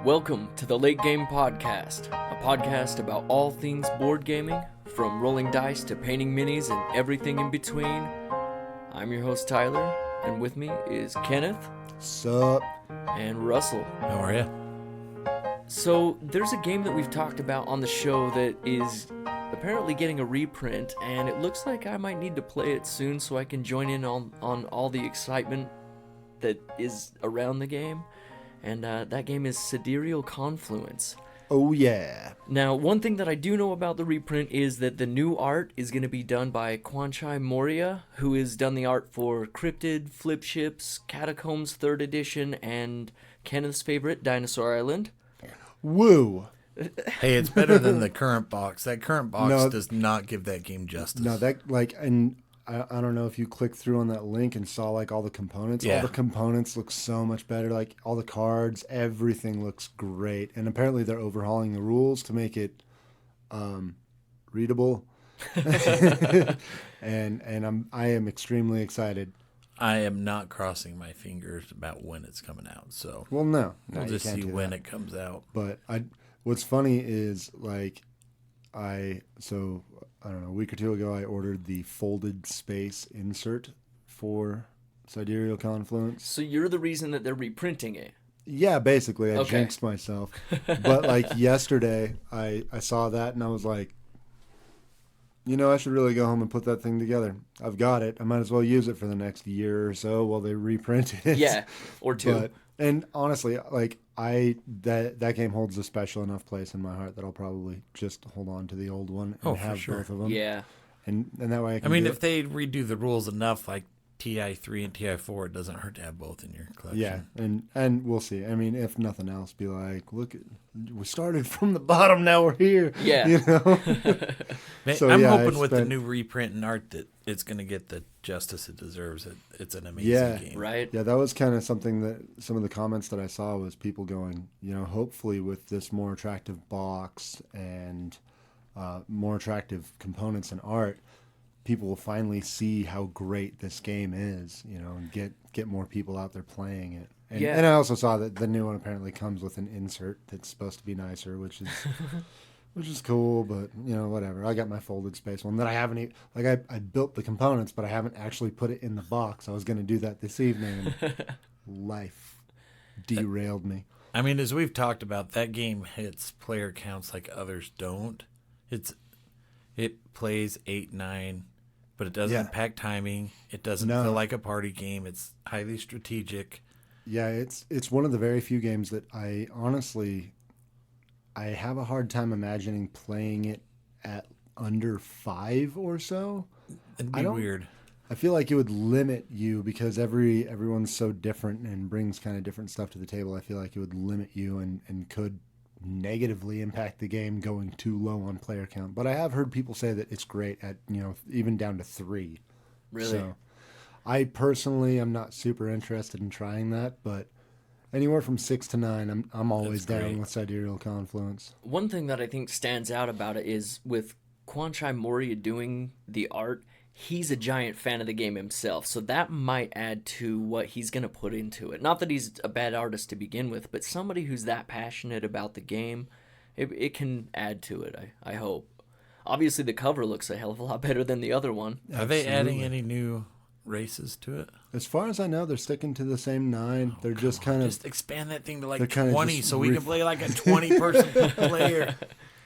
Welcome to the Late Game Podcast, a podcast about all things board gaming, from rolling dice to painting minis and everything in between. I'm your host Tyler, and with me is Kenneth. Sup? And Russell. How are you? So, there's a game that we've talked about on the show that is apparently getting a reprint, and it looks like I might need to play it soon so I can join in on all the excitement that is around the game. And that game is Sidereal Confluence. Oh, yeah. Now, one thing that I do know about the reprint is that the new art is going to be done by Kwanchai Moria, who has done the art for Cryptid, Flip Ships, Catacombs 3rd Edition, and Kenneth's favorite, Dinosaur Island. Woo. Hey, it's better than the current box. That current box does not give that game justice. No, and I don't know if you clicked through on that link and saw like all the components. Yeah. All the components look so much better. Like all the cards, everything looks great. And apparently they're overhauling the rules to make it readable. and I am extremely excited. I am not crossing my fingers about when it's coming out. So Well, no, we'll just see when it comes out. But what's funny is like I don't know, a week or two ago, I ordered the folded space insert for Sidereal Confluence. So you're the reason that they're reprinting it? Yeah, basically. I Okay. jinxed myself. But like yesterday, I saw that and I was like, you know, I should really go home and put that thing together. I've got it. I might as well use it for the next year or so while they reprint it. Yeah, or two. And honestly, like that game holds a special enough place in my heart that I'll probably just hold on to the old one and have for sure. both of them. Yeah. And that way I can. I mean, if they redo the rules enough, like TI3 and TI4, it doesn't hurt to have both in your collection. Yeah, and we'll see. I mean, if nothing else, be like, look, we started from the bottom, now we're here. Yeah. You know. So, I'm yeah, hoping with the new reprint and art that it's going to get the justice it deserves. It's an amazing game. Right? Yeah, that was kind of something that some of the comments that I saw was people going, you know, hopefully with this more attractive box and more attractive components and art, people will finally see how great this game is, you know, and get more people out there playing it. And, Yeah. and I also saw that the new one apparently comes with an insert that's supposed to be nicer, which is cool, but, you know, whatever. I got my folded space one that I haven't even, like, I built the components, but I haven't actually put it in the box. I was going to do that this evening, and life derailed me. I mean, as we've talked about, that game hits player counts like others don't. It plays 8-9, but it doesn't impact timing. It doesn't feel like a party game. It's highly strategic. Yeah, it's one of the very few games that I have a hard time imagining playing it at under 5 or so. It'd be weird. I feel like it would limit you because everyone's so different and brings kind of different stuff to the table. I feel like it would limit you and could negatively impact the game going too low on player count. But I have heard people say that it's great at, you know, even down to 3. Really? So I personally am not super interested in trying that, but anywhere from 6 to 9, I'm always down with Sidereal Confluence. One thing that I think stands out about it is with Kwanchai Moria doing the art, he's a giant fan of the game himself, so that might add to what he's going to put into it. Not that he's a bad artist to begin with, but somebody who's that passionate about the game, it can add to it, I hope. Obviously, the cover looks a hell of a lot better than the other one. Are they adding any new races to it? As far as I know, they're sticking to the same 9. They're just kind of... Just expand that thing to like kinda 20 just so we can play like a 20-person player.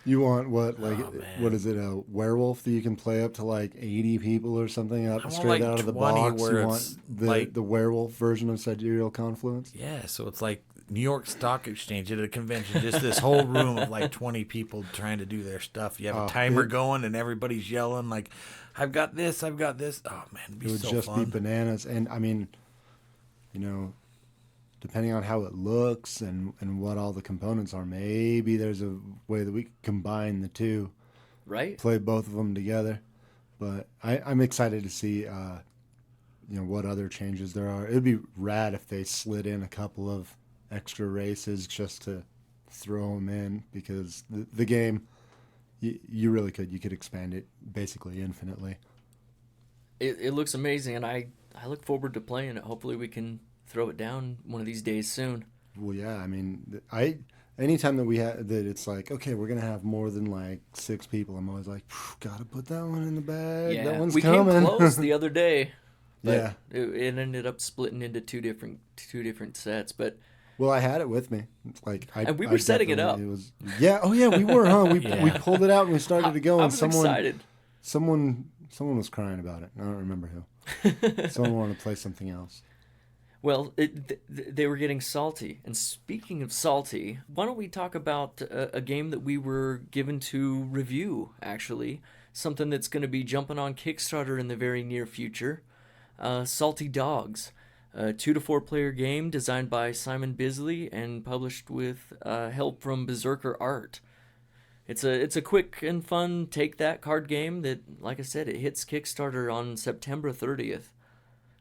You want what? Like, man. what is it? A werewolf that you can play up to like 80 people or something out straight like out of the 20 box? where You it's want the werewolf version of Sidereal Confluence? Yeah, so it's like New York Stock Exchange at a convention, just this whole room of like 20 people trying to do their stuff. You have a timer going and everybody's yelling like, I've got this, I've got this. Oh man, it'd be so fun. It would just be bananas. And I mean, you know, depending on how it looks and what all the components are, maybe there's a way that we could combine the two. Right? Play both of them together. But I'm excited to see, you know, what other changes there are. It would be rad if they slid in a couple of extra races just to throw them in, because the game, you really could. You could expand it basically infinitely. It looks amazing, and I look forward to playing it. Hopefully we can throw it down one of these days soon. Well, yeah, I mean, anytime that we had that, it's like, okay, we're gonna have more than like 6 people. I'm always like, gotta put that one in the bag. Yeah, That one's we coming. came close the other day. But Yeah. it ended up splitting into two different sets. But Well, I had it with me. Like and we were setting it up. Yeah. Oh yeah, we were, huh? We Yeah. we pulled it out and we started to go. I And was excited. someone was crying about it. I don't remember who. Someone wanted to play something else. Well, they were getting salty. And speaking of salty, why don't we talk about a game that we were given to review, actually? Something that's going to be jumping on Kickstarter in the very near future. Salty Dogs. A 2 to 4 player game designed by Simon Bisley and published with help from Berserker Art. It's a quick and fun take that card game that, like I said, it hits Kickstarter on September 30th.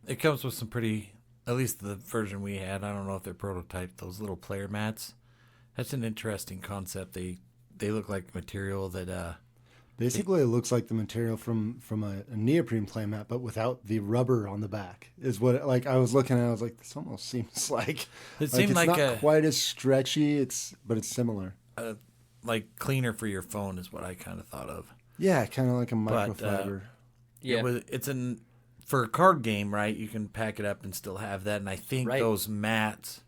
It comes with some pretty, at least the version we had, I don't know if they're prototype, those little player mats. That's an interesting concept. They look like material that Basically, it looks like the material from a neoprene playmat, but without the rubber on the back. Is what, like, I was looking at. I was like, this almost seems like it seemed it's like not quite as stretchy. But it's similar. like cleaner for your phone is what I kind of thought of. Yeah, kind of like a But, microfiber. Yeah. For a card game, right? You can pack it up and still have that. And I think Right. those mats,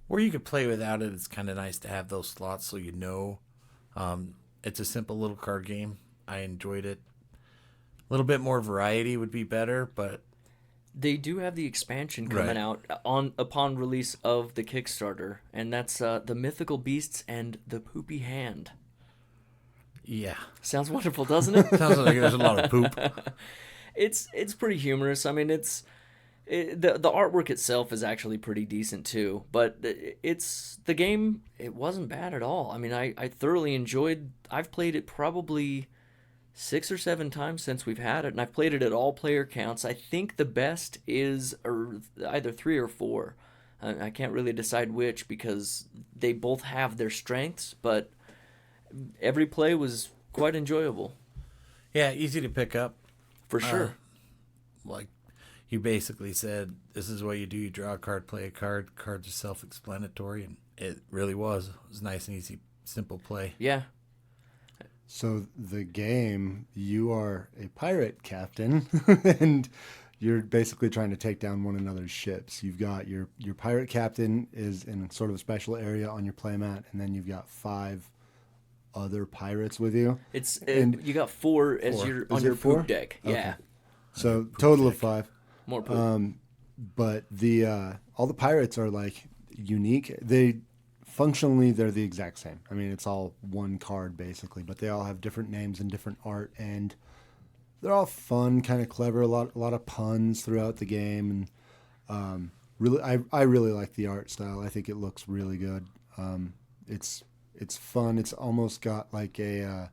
where you could play without it, it's kind of nice to have those slots so you know. It's a simple little card game. I enjoyed it. A little bit more variety would be better, but They do have the expansion coming Right. out upon release of the Kickstarter, and that's the Mythical Beasts and the Poopy Hand. yeah. Sounds wonderful, doesn't it? Sounds like there's a lot of poop. It's pretty humorous. I mean, the artwork itself is actually pretty decent too, but it's the game. It wasn't bad at all. I mean, I thoroughly enjoyed. I've played it probably 6 or 7 times since we've had it, and I've played it at all player counts. I think the best is either 3 or 4. I can't really decide which because they both have their strengths, but every play was quite enjoyable Yeah, easy to pick up. for sure. Like you basically said, this is what you do. You draw a card, play a card. Cards are self-explanatory, and it really was. It was nice and easy, simple play. Yeah. So the game, you are a pirate captain, and you're basically trying to take down one another's ships. You've got your pirate captain is in sort of a special area on your playmat, and then you've got 5 other pirates with you. It's And- you got 4 as Four. your Is on it your 4? poop deck. Yeah, So total of 5. more poop. But the all the pirates are like unique. Functionally they're the exact same. I mean, it's all one card basically, but they all have different names and different art, and they're all fun, kind of clever. A lot of puns throughout the game, and really, I really like the art style. I think it looks really good. It's fun. It's almost got like a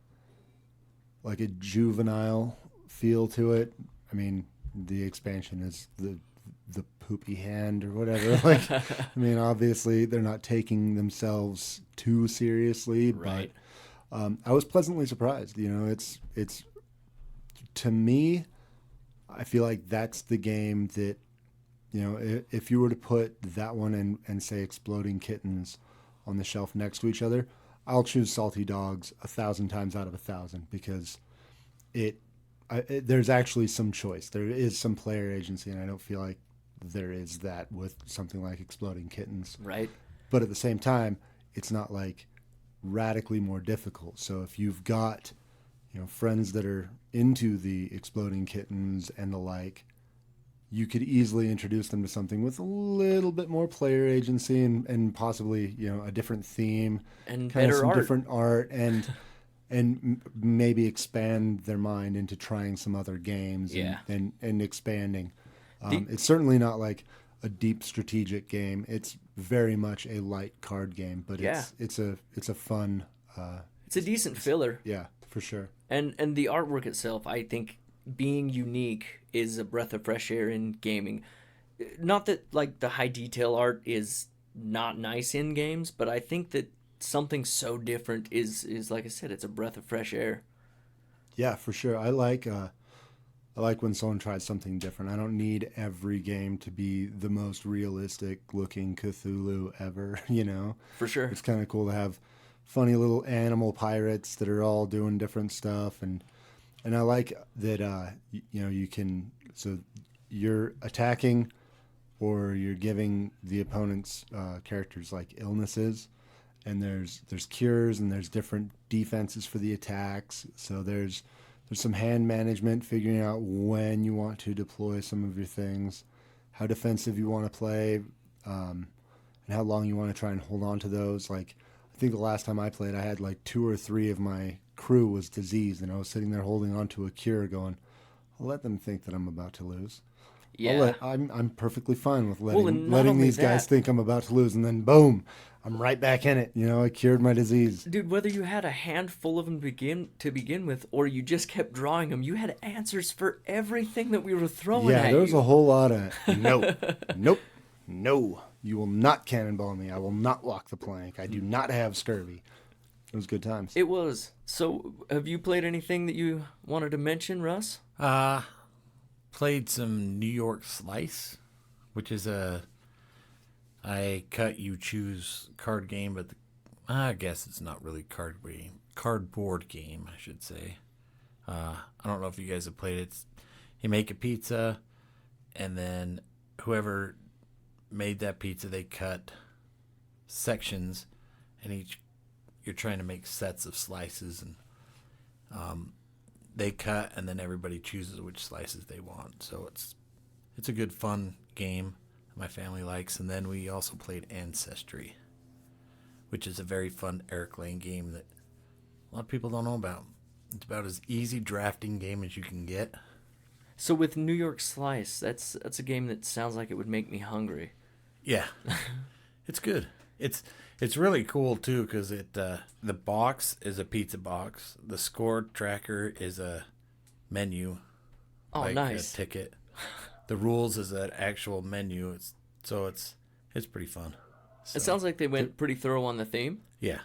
juvenile feel to it. I mean, the expansion is the poopy hand or whatever. Like, I mean, obviously they're not taking themselves too seriously, Right. but I was pleasantly surprised. You know, it's to me, I feel like that's the game that, you know, if you were to put that one and say Exploding Kittens on the shelf next to each other, I'll choose Salty Dogs 1,000 times out of 1,000 because there's actually some choice. There is some player agency, and I don't feel like there is that with something like Exploding Kittens. Right. But at the same time, it's not like radically more difficult. So if you've got, you know, friends that are into the Exploding Kittens and the like, you could easily introduce them to something with a little bit more player agency and possibly, you know, a different theme And kind of better some art. different art and maybe expand their mind into trying some other games Yeah. and expanding. It's certainly not like a deep strategic game. It's very much a light card game, but Yeah. it's a fun. It's a decent filler. Yeah, for sure. And the artwork itself, I think, being unique is a breath of fresh air in gaming. Not that like the high detail art is not nice in games, but I think that something so different is like I said, it's a breath of fresh air. Yeah, for sure. I like I like when someone tries something different. I don't need every game to be the most realistic looking Cthulhu ever, you know? For sure. It's kind of cool to have funny little animal pirates that are all doing different stuff. And I like that, you know, you can, so you're attacking or you're giving the opponent's characters like illnesses. And there's cures and there's different defenses for the attacks. So there's some hand management, figuring out when you want to deploy some of your things, how defensive you want to play, and how long you want to try and hold on to those. Like, I think the last time I played, I had like 2 or 3 of my crew was diseased, and I was sitting there holding on to a cure going, I'll let them think that I'm about to lose. Yeah. I'm perfectly fine with Well, and not letting only these guys think I'm about to lose, and then boom, I'm right back in it. You know, I cured my disease. Dude, whether you had a handful of them to begin with, or you just kept drawing them, you had answers for everything that we were throwing at you. Yeah, there was a whole lot of no. You will not cannonball me. I will not walk the plank. I do not have scurvy. It was good times. It was. So, have you played anything that you wanted to mention, Russ? Played some New York Slice, which is I cut you choose card game, but I guess it's not really cardboard game, I should say. I don't know if you guys have played it. You make a pizza, and then whoever made that pizza, they cut sections, and you're trying to make sets of slices, and they cut, and then everybody chooses which slices they want. So it's a good fun game my family likes. And then we also played Ancestry, which is a very fun Eric Lane game that a lot of people don't know about. It's about as easy drafting game as you can get. So with New York Slice, that's a game that sounds like it would make me hungry. Yeah, it's good. It's really cool too because the box is a pizza box. The score tracker is a menu. Oh, like nice. A ticket. The rules is an actual menu. It's pretty fun. So, it sounds like they went pretty thorough on the theme. Yeah.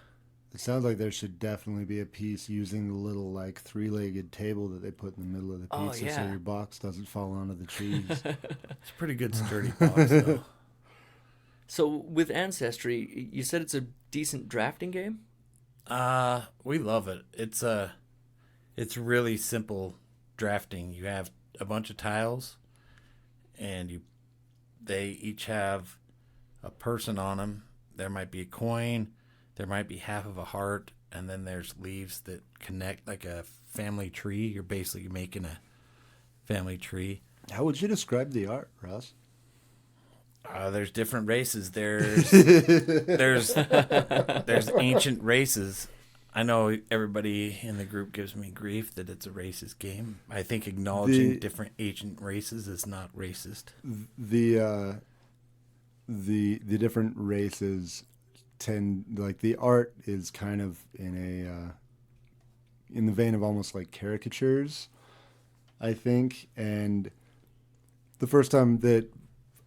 It sounds like there should definitely be a piece using the little like 3-legged table that they put in the middle of the pizza so your box doesn't fall onto the cheese. It's a pretty good sturdy box though. So with Ancestry, you said it's a decent drafting game? We love it. It's really simple drafting. You have a bunch of tiles, and they each have a person on them. There might be a coin, there might be half of a heart, and then there's leaves that connect like a family tree. You're basically making a family tree. How would you describe the art, Russ? There's different races. There's ancient races. I know everybody in the group gives me grief that it's a racist game. I think acknowledging different ancient races is not racist. The different races tend, like, the art is kind of in the vein of almost like caricatures, I think. And the first time that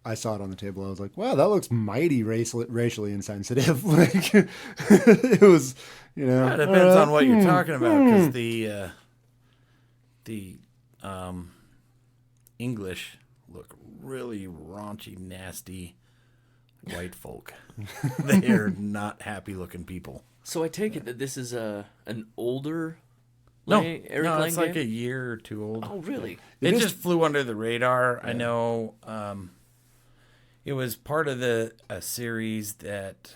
I saw it on the table, I was like, wow, that looks mighty racially insensitive. Like, it was, you know. It depends on what you're talking about, because the English look really raunchy, nasty white folk. They are not happy-looking people. So I take it that this is an older Eric Lang it's like a year or two old. Oh, really? It just flew under the radar. Yeah. I know it was part of a series that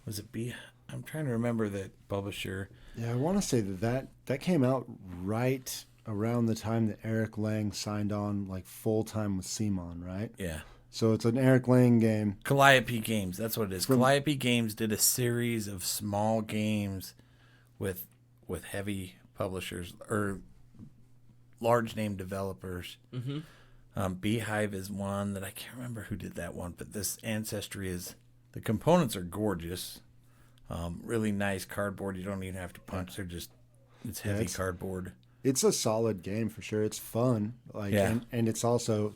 was it B. I'm trying to remember the publisher. Yeah, I want to say that came out right around the time that Eric Lang signed on like full time with Simon, right? Yeah. So it's an Eric Lang game. Calliope Games, that's what it is. Calliope Games did a series of small games with heavy publishers or large name developers. Mm-hmm. Beehive is one that I can't remember who did that one, but this Ancestry the components are gorgeous. Really nice cardboard. You don't even have to punch. It's heavy cardboard. It's a solid game for sure. It's fun. And it's also,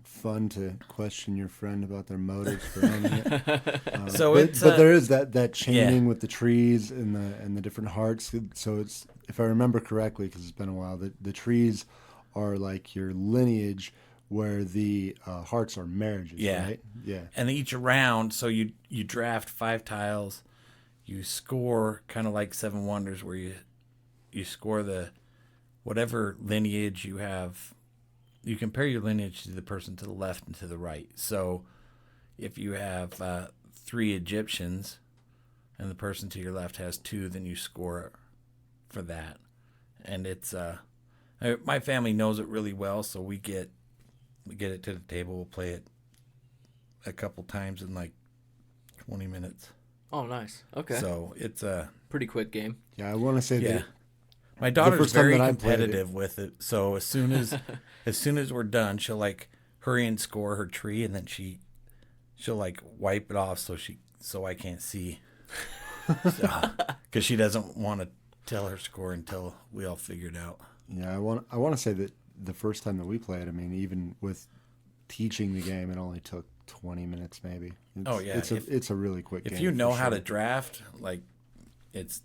fun to question your friend about their motives for owning it. But there is that chaining with the trees and the different hearts. So it's, if I remember correctly, because it's been a while, the trees are like your lineage, where the hearts are marriages, right? Yeah. And each round, so you draft 5 tiles, you score kind of like Seven Wonders, where you score the whatever lineage you have. You compare your lineage to the person to the left and to the right. So if you have 3 Egyptians and the person to your left has 2, then you score for that. And it's my family knows it really well, so we get it to the table. We'll play it a couple times in like 20 minutes. Oh, nice. Okay. So it's a pretty quick game. Yeah, I want to say that. My daughter's very competitive with it. So as soon as we're done, she'll like hurry and score her tree, and then she'll like wipe it off so I can't see, because she doesn't want to tell her score until we all figure it out. Yeah, I want to say that the first time that we played, I mean, even with teaching the game, it only took 20 minutes maybe. It's a really quick game. If you know how to draft, like it's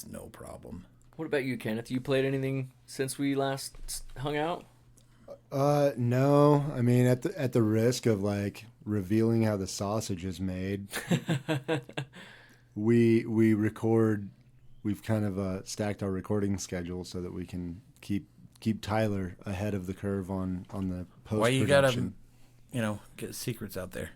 no problem. What about you, Kenneth? You played anything since we last hung out? No. I mean, at the risk of like revealing how the sausage is made, we record. We've kind of stacked our recording schedule so that we can keep Tyler ahead of the curve on the post-production. Why you gotta, get secrets out there?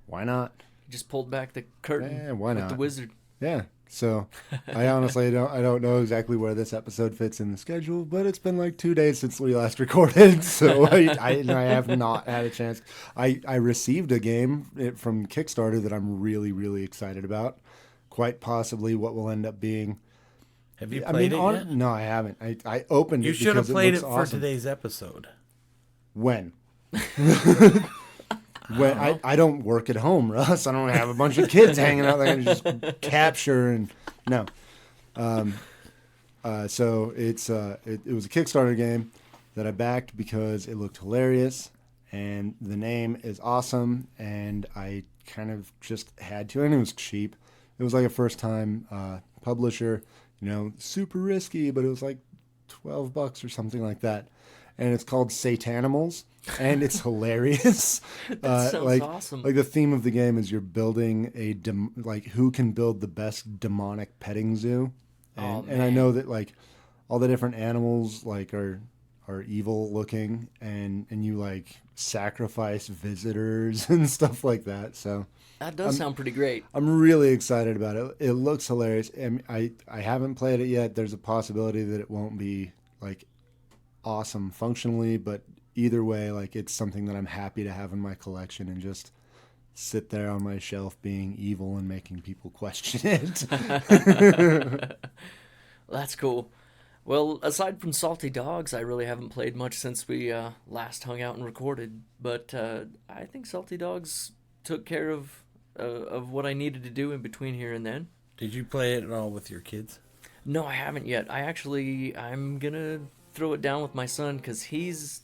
Why not? Just pulled back the curtain. Yeah, why not? With the wizard. Yeah. So I honestly don't know exactly where this episode fits in the schedule, but it's been like 2 days since we last recorded, so I have not had a chance. I received a game from Kickstarter that I'm really, really excited about. Quite possibly what will end up being. Have you played it yet? No, I haven't. I opened it. You should have played it for awesome. Today's episode. When? When I don't work at home, Russ. I don't have a bunch of kids hanging out that I can just capture and no. So it was a Kickstarter game that I backed because it looked hilarious and the name is awesome, and I kind of just had to, and it was cheap. It was like a first time publisher, super risky, but it was like $12 or something like that. And it's called Satanimals, and it's hilarious. That sounds awesome. Like the theme of the game is you're building who can build the best demonic petting zoo, and I know that like all the different animals like are evil looking, and you like sacrifice visitors and stuff like that. So that does sound pretty great. I'm really excited about it. It looks hilarious, and I haven't played it yet. There's a possibility that it won't be like awesome functionally, but either way, like it's something that I'm happy to have in my collection and just sit there on my shelf being evil and making people question it. That's cool. Well, aside from Salty Dogs, I really haven't played much since we last hung out and recorded, but I think Salty Dogs took care of what I needed to do in between here and then. Did you play it at all with your kids? No, I haven't yet. I'm gonna throw it down with my son because he's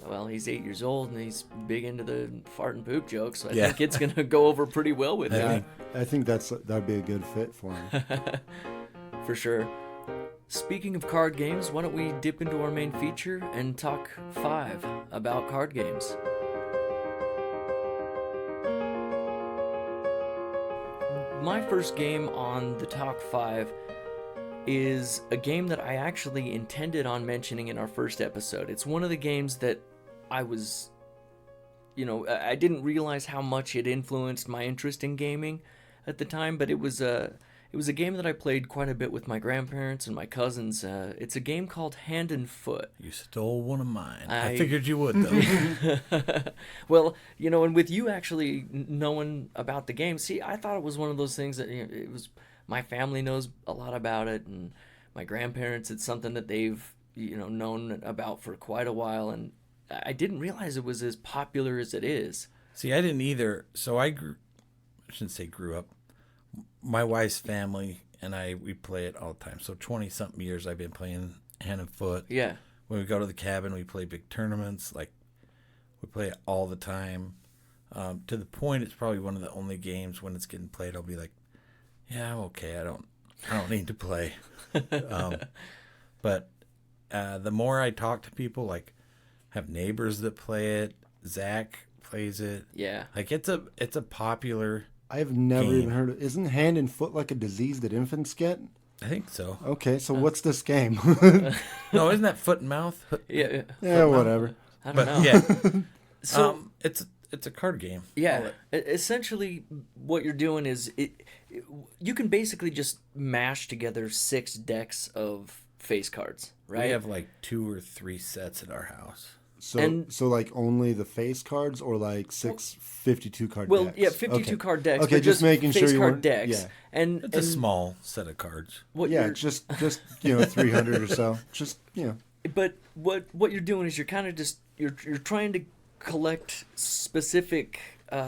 8 years old and he's big into the fart and poop jokes, so I think it's gonna go over pretty well with him. I think that'd be a good fit for him. For sure. Speaking of card games, why don't we dip into our main feature and talk 5 about card games. My first game on the Talk 5 is a game that I actually intended on mentioning in our first episode. It's one of the games that I was, I didn't realize how much it influenced my interest in gaming at the time, but it was a game that I played quite a bit with my grandparents and my cousins. It's a game called Hand and Foot. You stole one of mine. I figured you would, though. Well, and with you actually knowing about the game, see, I thought it was one of those things that it was. My family knows a lot about it, and my grandparents, it's something that they've, known about for quite a while, and I didn't realize it was as popular as it is. See, I didn't either. So I shouldn't say grew up. My wife's family and we play it all the time. So 20-something years I've been playing Hand and Foot. Yeah. When we go to the cabin, we play big tournaments. Like, we play it all the time. To the point, it's probably one of the only games when it's getting played, I'll be like, yeah, I'm okay. I don't need to play. But the more I talk to people, like have neighbors that play it. Zach plays it. Yeah. Like it's a popular I've never game. even heard of. Isn't hand and foot like a disease that infants get? I think so. Okay, so what's this game? No, isn't that foot and mouth? Yeah. Yeah, whatever. I don't know. Yeah. So it's a card game. yeah, essentially what you're doing is you can basically just mash together 6 decks of face cards, right? We have like 2 or 3 sets at our house. So like only the face cards or like 6 52 card decks? Well, yeah, 52 card decks. Okay, but just making face sure you card weren't... decks. Yeah. And It's a small set of cards. what Yeah, you're- just 300 or so. Just, But what you're doing is you're kind of just you're trying to collect specific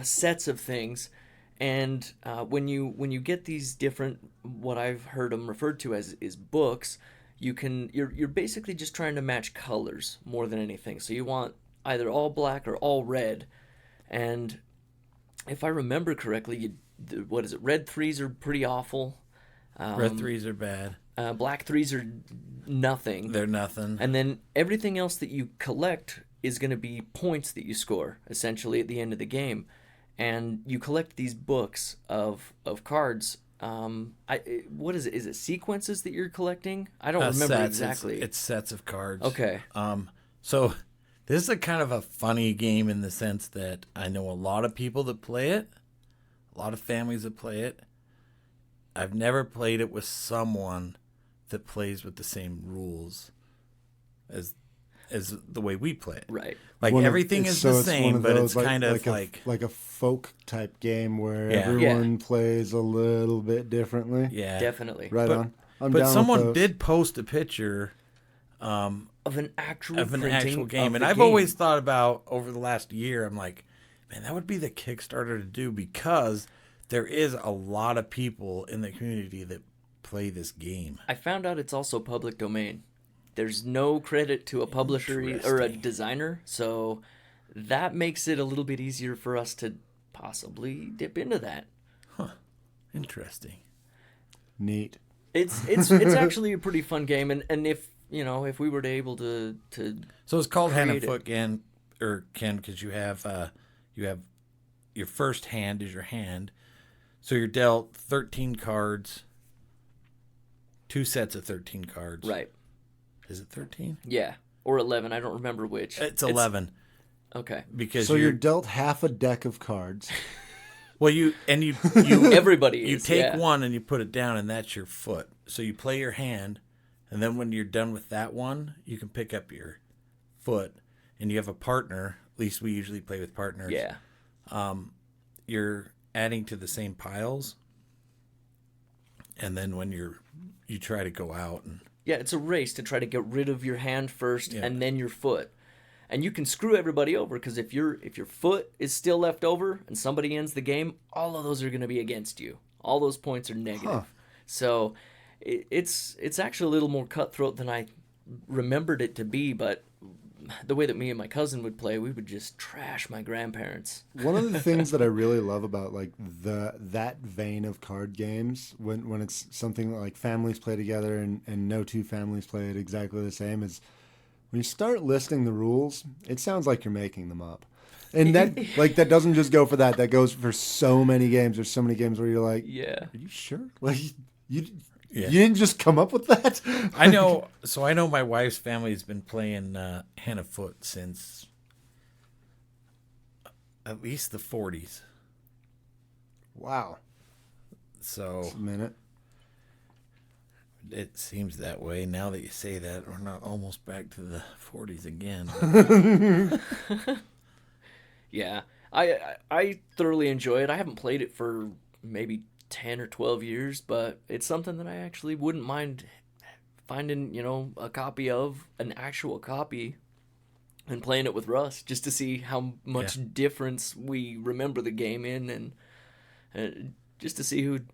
sets of things, and when you get these different, what I've heard them referred to as is books, you're basically just trying to match colors more than anything. So you want either all black or all red, and if I remember correctly, what is it? Red 3s are pretty awful. Red 3s are bad. Black 3s are nothing. They're nothing. And then everything else that you collect is going to be points that you score, essentially, at the end of the game. And you collect these books of cards. What is it? Is it sequences that you're collecting? I don't remember sets. exactly. It's sets of cards. Okay. So this is a kind of a funny game in the sense that I know a lot of people that play it, a lot of families that play it. I've never played it with someone that plays with the same rules as the way we play it. Right. Like everything is the same, but it's kind of like a folk type game where Yeah. everyone plays a little bit differently. yeah, Definitely. Right But- on. But someone did post a picture Of an actual of an printing actual game, of and the I've game. always thought about over the last year. I'm like, man, that would be the Kickstarter to do because there is a lot of people in the community that play this game. I found out it's also public domain. There's no credit to a publisher or a Interesting. designer, so that makes it a little bit easier for us to possibly dip into that. Interesting. Neat. It's actually a pretty fun game, and if we were to able to So it's called hand and Create it. foot, Ken, because you have your first hand is your hand. So you're dealt 13 cards, 2 sets of 13 cards. right, Is it 13? yeah, or 11, I don't remember which. It's 11 Okay, because So you're dealt half a deck of cards. well you everybody you is, take yeah. one and you put it down and that's your foot. So you play your hand, and then when you're done with that one, you can pick up your foot, and you have a partner. At least we usually play with partners. Yeah, You're adding to the same piles, and then when you try to go out and yeah, it's a race to try to get rid of your hand first, Yeah. and then your foot. And you can screw everybody over because if your foot is still left over and somebody ends the game, all of those are going to be against you. All those points are negative. Huh. So it's actually a little more cutthroat than I remembered it to be. But the way that me and my cousin would play, we would just trash my grandparents. One of the things that I really love about like that vein of card games, when it's something like families play together and no two families play it exactly the same, is when you start listing the rules, it sounds like you're making them up. And that doesn't just go for that. That goes for so many games. There's so many games where you're like, Yeah. are you sure? Like you Yeah. you didn't just come up with that? I know. So I know my wife's family has been playing hand and foot since at least the 40s. Wow. So Just a minute. it seems that way. Now that you say that, we're not almost back to the 40s again. Yeah. I thoroughly enjoy it. I haven't played it for maybe 10 or 12 years, but it's something that I actually wouldn't mind finding, a copy of, an actual copy, and playing it with Russ just to see how much difference we remember the game in, and just to see who'd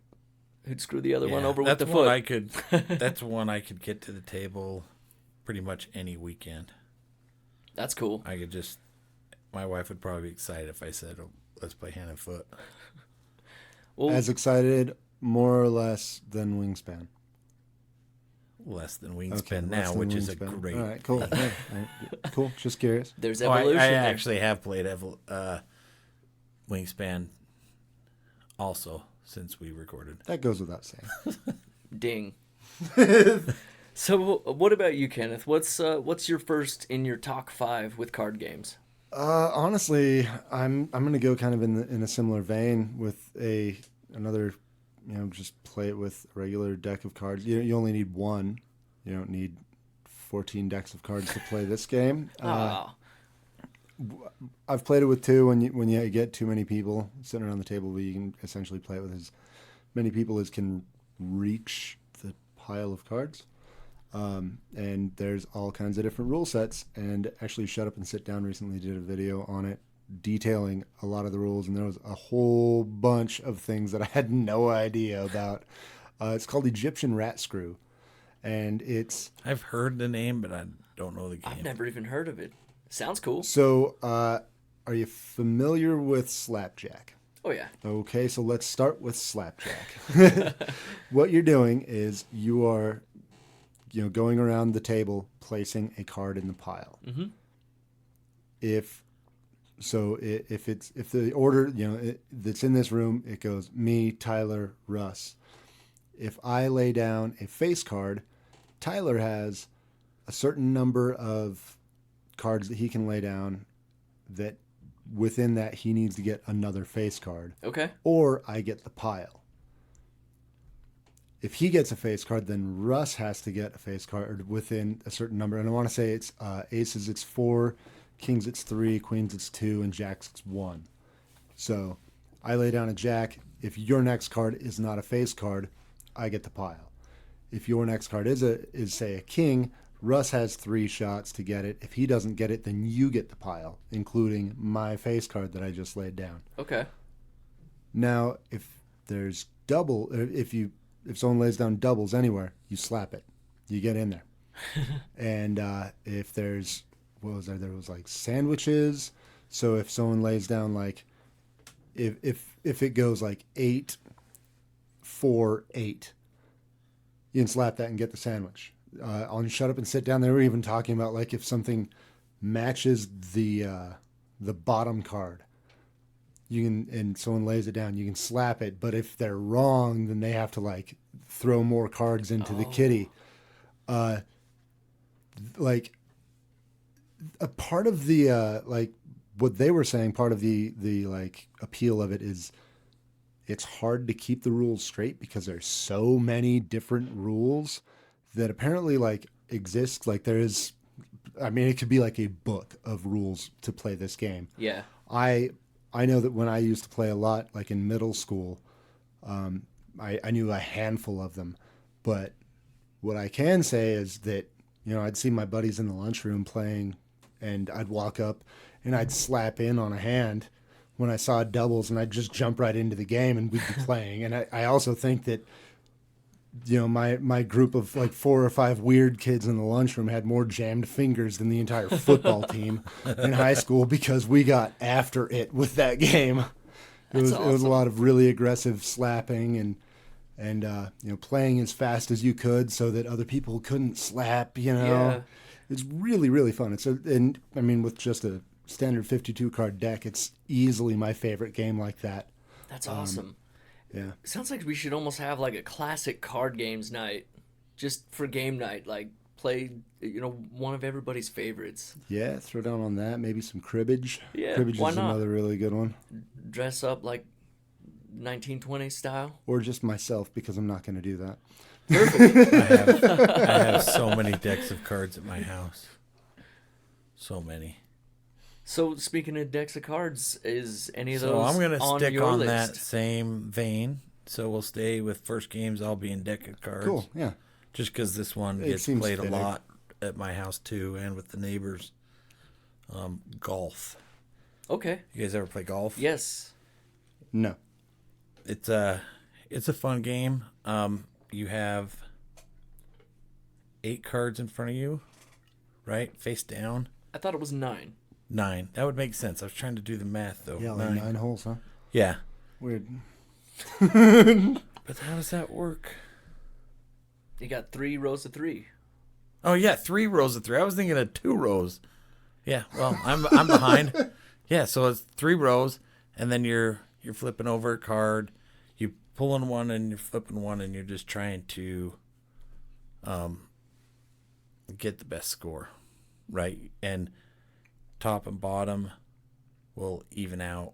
screw the other one over with the one foot. That's one I could get to the table pretty much any weekend. That's cool. I could just. My wife would probably be excited if I said, "Oh, let's play hand and foot." Well, As excited, more or less, than Wingspan. less than Wingspan now, which is a great. All right, cool. Yeah, cool. Just curious. There's evolution. I actually have played Wingspan also since we recorded. That goes without saying. Ding. So, what about you, Kenneth? What's your first in your top 5 with card games? Honestly, I'm going to go kind of in a similar vein with another, just play it with a regular deck of cards. You only need one. You don't need 14 decks of cards to play this game. I've played it with 2 when you get too many people sitting around the table, but you can essentially play it with as many people as can reach the pile of cards. And there's all kinds of different rule sets, and actually Shut Up and Sit Down recently did a video on it detailing a lot of the rules, and there was a whole bunch of things that I had no idea about. It's called Egyptian Rat Screw, and I've heard the name, but I don't know the game. I've never even heard of it. Sounds cool. So, are you familiar with Slapjack? Oh, yeah. Okay, so let's start with Slapjack. What you're doing is you are going around the table, placing a card in the pile. Mm-hmm. If the order, that's in this room, it goes me, Tyler, Russ. If I lay down a face card, Tyler has a certain number of cards that he can lay down that within that he needs to get another face card. Okay. Or I get the pile. If he gets a face card, then Russ has to get a face card within a certain number. And I want to say it's aces, it's 4, kings, it's 3, queens, it's 2, and jacks, it's 1. So I lay down a jack. If your next card is not a face card, I get the pile. If your next card is say a king, Russ has 3 shots to get it. If he doesn't get it, then you get the pile, including my face card that I just laid down. Okay. Now, if there's double, if someone lays down doubles anywhere, you slap it. You get in there. And if there's, what was there? There was like sandwiches. So if someone lays down like, if it goes like 8, 4, 8, you can slap that and get the sandwich. On Shut Up and Sit Down, they were even talking about like if something matches the bottom card, you can, and someone lays it down, you can slap it. But if they're wrong, then they have to like throw more cards into the kitty. Like a part of the like what they were saying, part of the like appeal of it is it's hard to keep the rules straight because there's so many different rules that apparently like exist. Like there is, I mean, it could be like a book of rules to play this game. Yeah. I know that when I used to play a lot, like in middle school, I knew a handful of them. But what I can say is that, I'd see my buddies in the lunchroom playing, and I'd walk up and I'd slap in on a hand when I saw doubles, and I'd just jump right into the game and we'd be playing. And I also think that, my group of like 4 or 5 weird kids in the lunchroom had more jammed fingers than the entire football team in high school because we got after it with that game. It was a lot of really aggressive slapping and playing as fast as you could so that other people couldn't slap. Yeah. It's really, really fun. With just a standard 52 card deck, it's easily my favorite game like that. That's awesome. Yeah. Sounds like we should almost have like a classic card games night just for game night. Like play, one of everybody's favorites. Yeah, throw down on that. Maybe some cribbage. Yeah, cribbage why is not? Another really good one. Dress up like 1920s style. Or just myself, because I'm not going to do that. Perfect. I have so many decks of cards at my house. So many. So speaking of decks of cards, is any of those So I'm going to stick your on list? that same vein. So we'll stay with first games. I'll be in deck of cards. Cool, yeah. Just because this one It gets seems played fitting. a lot at my house too, and with the neighbors. Golf. Okay. You guys ever play golf? Yes. No. It's a fun game. You have 8 cards in front of you, right? Face down. I thought it was 9. 9. That would make sense. I was trying to do the math though. Yeah, like 9 holes, huh? Yeah. Weird. But how does that work? You got 3 rows of 3. Oh yeah, 3 rows of 3. I was thinking of 2 rows. Yeah, well, I'm behind. Yeah, so it's 3 rows, and then you're flipping over a card, you pulling one and you're flipping one, and you're just trying to get the best score, right? And top and bottom will even out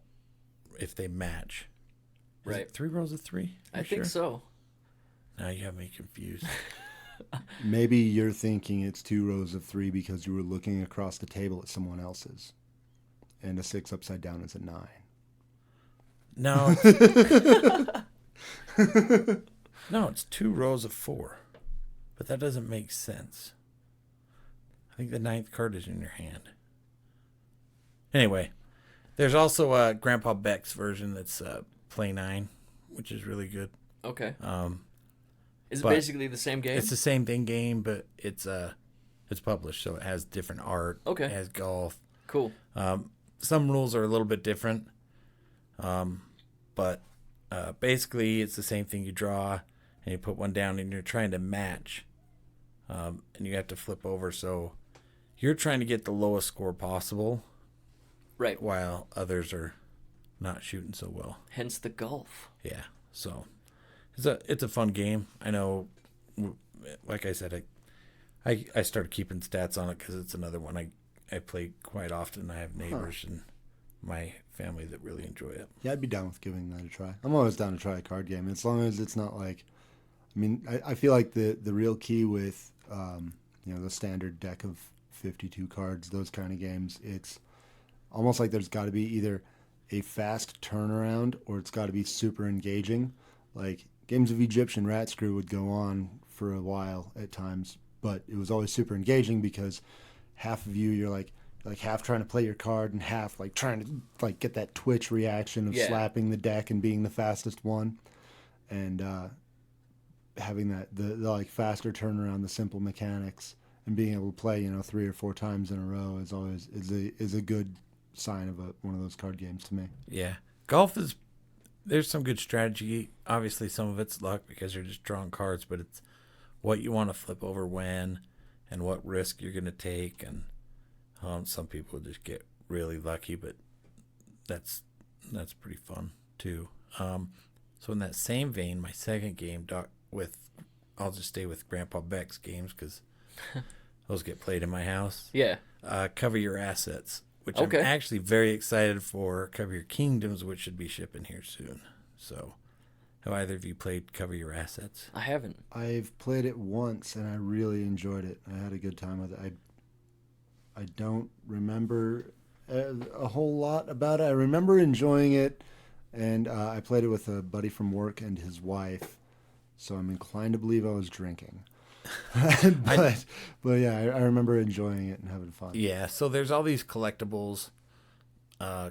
if they match. Is it 3 rows of 3? I think so. Now you have me confused. Maybe you're thinking it's 2 rows of 3 because you were looking across the table at someone else's. And a 6 upside down is a 9. No. No, it's 2 rows of 4. But that doesn't make sense. I think the 9th card is in your hand. Anyway, there's also Grandpa Beck's version that's Play 9, which is really good. Okay. Is it basically the same game? It's the same game, but it's published, so it has different art. Okay. It has golf. Cool. Some rules are a little bit different, but basically it's the same thing. You draw, and you put one down, and you're trying to match, and you have to flip over. So you're trying to get the lowest score possible, right? While others are not shooting so well. Hence the golf. Yeah. So it's a fun game. I know, like I said, I started keeping stats on it because it's another one I play quite often. I have neighbors and my family that really enjoy it. Yeah, I'd be down with giving that a try. I'm always down to try a card game, as long as it's not like, I mean, I feel like the real key with, the standard deck of 52 cards, those kind of games, it's almost like there's got to be either a fast turnaround or it's got to be super engaging. Like, games of Egyptian Rat Screw would go on for a while at times, but it was always super engaging because half of you're like half trying to play your card and half like trying to like get that twitch reaction of slapping the deck and being the fastest one, and having that the like faster turnaround, the simple mechanics, and being able to play 3 or 4 times in a row is always is a good sign of one of those card games to me. Yeah, golf is. There's some good strategy. Obviously, some of it's luck because you're just drawing cards, but it's what you want to flip over when and what risk you're going to take. And some people just get really lucky, but that's pretty fun too. So in that same vein, my second game I'll just stay with Grandpa Beck's games because those get played in my house. Yeah. Cover Your Assets. Which I'm actually very excited for. Cover Your Kingdoms, which should be shipping here soon. So, have either of you played Cover Your Assets? I haven't. I've played it once, and I really enjoyed it. I had a good time with it. I don't remember a whole lot about it. I remember enjoying it, and I played it with a buddy from work and his wife, so I'm inclined to believe I was drinking. but yeah, I remember enjoying it and having fun. Yeah, so there's all these collectibles,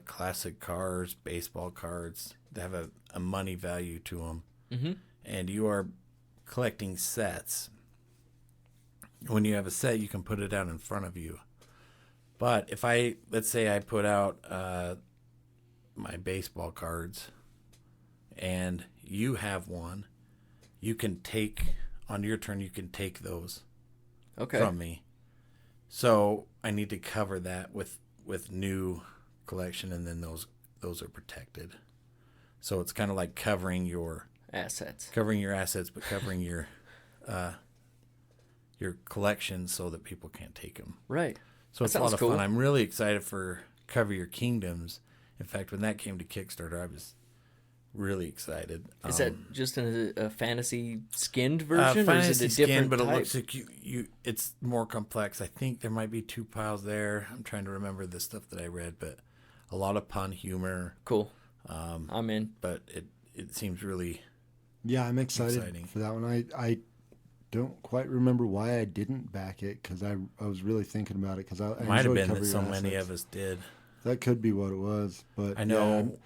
classic cars, baseball cards that have a money value to them. Mm-hmm. And you are collecting sets. When you have a set, you can put it out in front of you. But if let's say I put out my baseball cards and you have one, you can take... On your turn, you can take those from me. So I need to cover that with new collection, and then those are protected. So it's kind of like covering your assets, but covering your collection so that people can't take them. Right. So it's a lot of fun. I'm really excited for Cover Your Kingdoms. In fact, when that came to Kickstarter, I was really excited. Is that just a fantasy skinned version, or is it a different but type? It looks like it's more complex. I think there might be 2 piles there. I'm trying to remember the stuff that I read, but a lot of pun humor. Cool. I'm in. But it seems really I'm exciting for that one. I don't quite remember why I didn't back it because I was really thinking about it because I might have been Cover that so Your many Assets. of us did. That could be what it was, but I know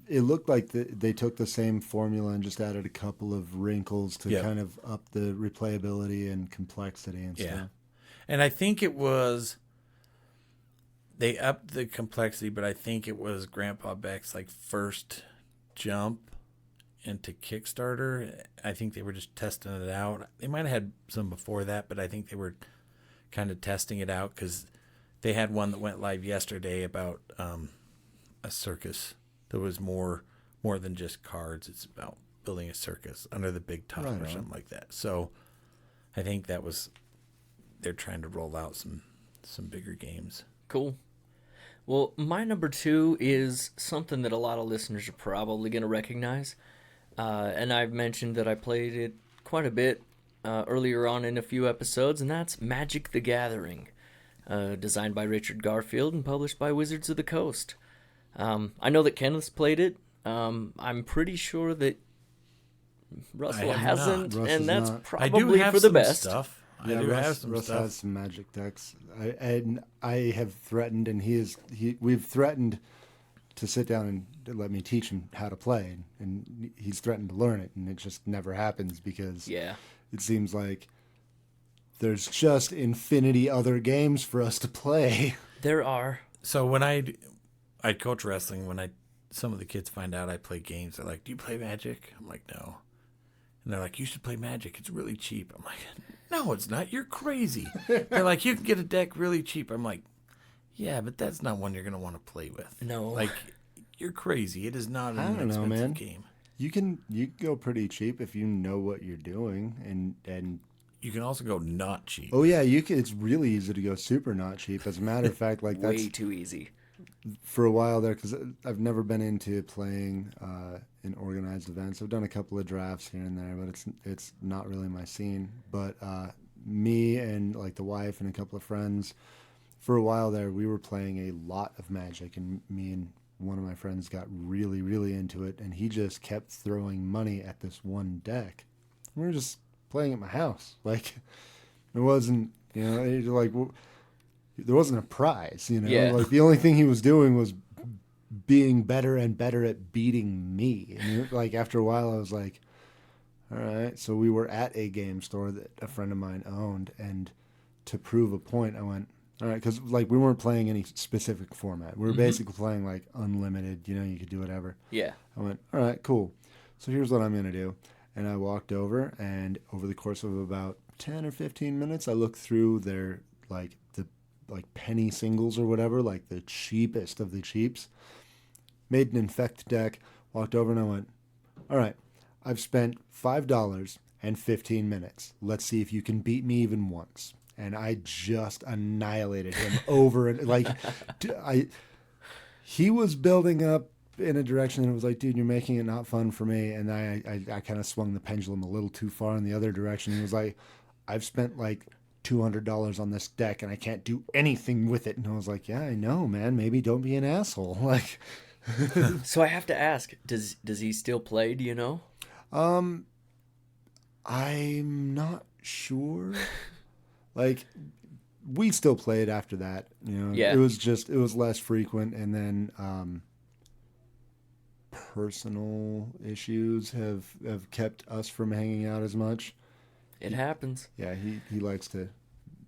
it looked like they took the same formula and just added a couple of wrinkles to kind of up the replayability and complexity and stuff. And I think it was they upped the complexity, but I think it was Grandpa Beck's like first jump into Kickstarter. I think they were just testing it out. They might have had some before that, but I think they were kind of testing it out because they had one that went live yesterday about a circus that was more than just cards. It's about building a circus under the big top or something like that. So I think they're trying to roll out some bigger games. Cool. Well, my number 2 is something that a lot of listeners are probably going to recognize. And I've mentioned that I played it quite a bit earlier on in a few episodes, and that's Magic the Gathering, designed by Richard Garfield and published by Wizards of the Coast. I know that Kenneth's played it. I'm pretty sure that Russell hasn't, and that's probably for the best. Stuff. Yeah, I do have some Russ stuff. has some Magic decks. I have threatened, and we've threatened to sit down and let me teach him how to play, and he's threatened to learn it, and it just never happens because it seems like there's just infinity other games for us to play. There are. So when I coach wrestling, some of the kids find out I play games, they're like, "Do you play Magic?" I'm like, "No." And they're like, "You should play Magic. It's really cheap." I'm like, "No, it's not. You're crazy." They're like, "You can get a deck really cheap." I'm like, "Yeah, but that's not one you're going to want to play with." No. Like, you're crazy. It is not an expensive game. You can go pretty cheap if you know what you're doing, and you can also go not cheap. Oh yeah, you can. It's really easy to go super not cheap. As a matter of fact, like that's way too easy. For a while there, because I've never been into playing in organized events. I've done a couple of drafts here and there, but it's not really my scene. But me and like the wife and a couple of friends, for a while there, we were playing a lot of Magic, and me and one of my friends got really, really into it, and he just kept throwing money at this one deck. We were just playing at my house. Like, it wasn't, like, there wasn't a prize, Yeah. Like, the only thing he was doing was being better and better at beating me. And, like, after a while, I was like, all right. So we were at a game store that a friend of mine owned, and to prove a point, I went, all right, because, like, we weren't playing any specific format. We were basically playing, like, unlimited, you could do whatever. Yeah. I went, all right, cool. So here's what I'm going to do. And I walked over, and over the course of about 10 or 15 minutes, I looked through their, the penny singles or whatever, like the cheapest of the cheaps, made an infect deck, walked over, and I went, all right, I've spent $5 and 15 minutes. Let's see if you can beat me even once. And I just annihilated him over and he was building up in a direction and it was like, dude, you're making it not fun for me. And I kind of swung the pendulum a little too far in the other direction. He was like, I've spent like $200 on this deck and I can't do anything with it. And I was like, yeah, I know, man. Maybe don't be an asshole. Like, so I have to ask, does he still play? Do you know? I'm not sure. Like, we still played after that, Yeah. It was less frequent, and then personal issues have kept us from hanging out as much. It happens. Yeah, he likes to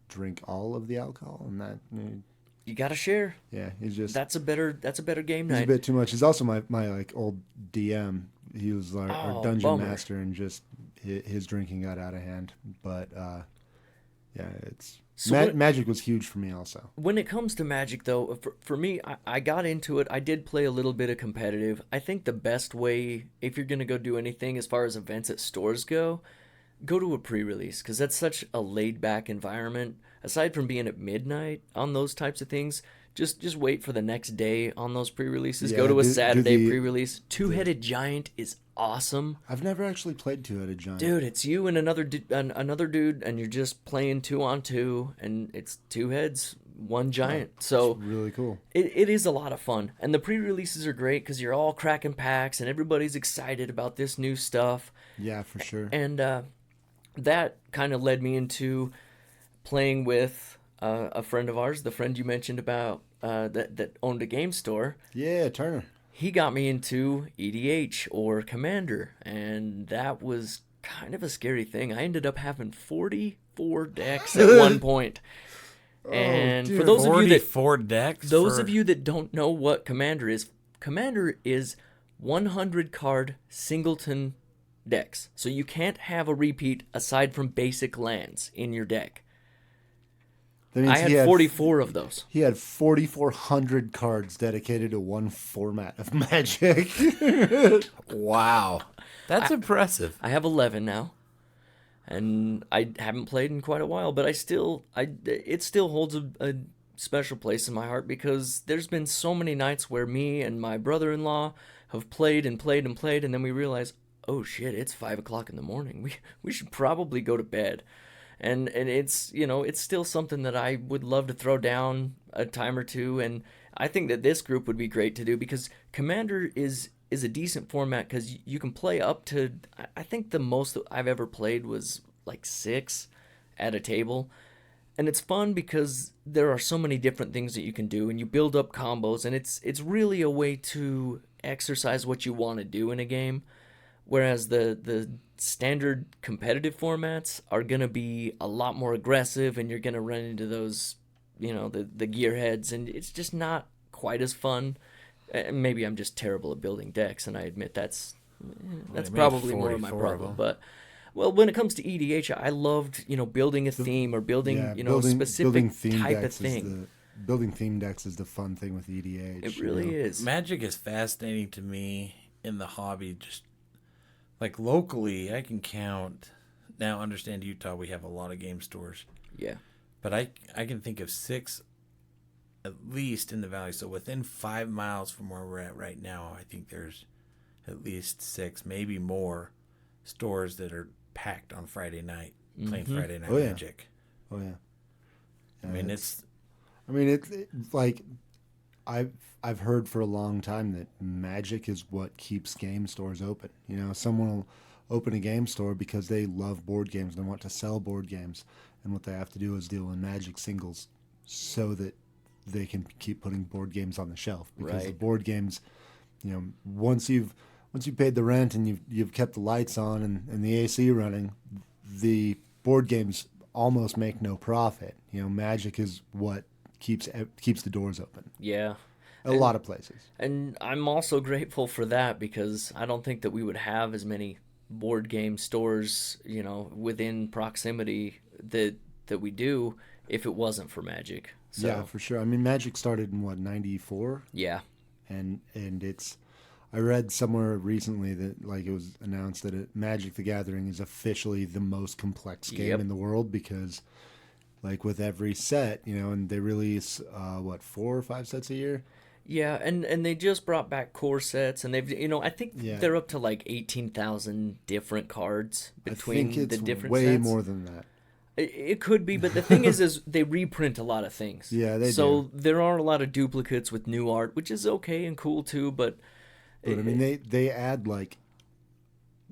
drink all of the alcohol, and that you gotta share. Yeah, he's just that's a better game night. He's a bit too much. He's also my like old DM. He was our dungeon master, and just his drinking got out of hand. But yeah, Magic was huge for me also. When it comes to Magic, though, for me, I got into it. I did play a little bit of competitive. I think the best way, if you're going to go do anything as far as events at stores go to a pre-release, because that's such a laid-back environment. Aside from being at midnight on those types of things, just wait for the next day on those pre-releases. Go to a Saturday pre-release. Two-Headed Giant is awesome. I've never actually played Two-Headed Giant. Dude, it's you and another dude, and you're just playing 2-on-2, and it's two heads, one giant. Oh, so really cool. It is a lot of fun, and the pre-releases are great because you're all cracking packs, and everybody's excited about this new stuff. Yeah, for sure. And that kind of led me into playing with a friend of ours, the friend you mentioned about that owned a game store. Yeah, Turner. He got me into EDH or Commander, and that was kind of a scary thing. I ended up having 44 decks at one point. And dude, for those of you that decks of you that don't know what Commander is 100 card singleton decks. So you can't have a repeat aside from basic lands in your deck. I had 44 of those. He had 4,400 cards dedicated to one format of Magic. Wow. That's impressive. I have 11 now. And I haven't played in quite a while, but it still holds a special place in my heart because there's been so many nights where me and my brother-in-law have played and played and played, and then we realize, oh shit, it's 5 o'clock in the morning. We should probably go to bed. And it's, it's still something that I would love to throw down a time or two, and I think that this group would be great to do because Commander is a decent format because you can play up to, I think the most that I've ever played was like 6 at a table. And it's fun because there are so many different things that you can do and you build up combos, and it's really a way to exercise what you want to do in a game. Whereas the standard competitive formats are going to be a lot more aggressive and you're going to run into those, the gearheads, and it's just not quite as fun. Maybe I'm just terrible at building decks, and I admit that's probably more of my problem. But when it comes to EDH, I loved building a theme or building a specific type of thing. Building theme decks is the fun thing with EDH. It really is. Magic is fascinating to me in the hobby. Just like locally, I can count. Now, understand Utah, we have a lot of game stores. Yeah, but I can think of 6. At least in the valley, so within 5 miles from where we're at right now, I think there's at least 6, maybe more, stores that are packed on Friday night, playing Friday Night Magic. Oh yeah. I mean, it's like I've heard for a long time that Magic is what keeps game stores open. Someone will open a game store because they love board games and they want to sell board games, and what they have to do is deal in Magic singles so that they can keep putting board games on the shelf, because the board games, once you've paid the rent and you've kept the lights on and the AC running, the board games almost make no profit. Magic is what keeps the doors open. Yeah. A lot of places. And I'm also grateful for that because I don't think that we would have as many board game stores, within proximity that we do if it wasn't for Magic. So, yeah, for sure. I mean, Magic started in, 94? Yeah. And I read somewhere recently that, it was announced that Magic the Gathering is officially the most complex game in the world because, with every set, and they release, 4 or 5 sets a year? Yeah, and they just brought back core sets, and they've, I think they're up to, 18,000 different cards between the different sets. Way more than that. It could be, but the thing is they reprint a lot of things. Yeah, they do. So there are a lot of duplicates with new art, which is okay and cool too, but I mean, they add,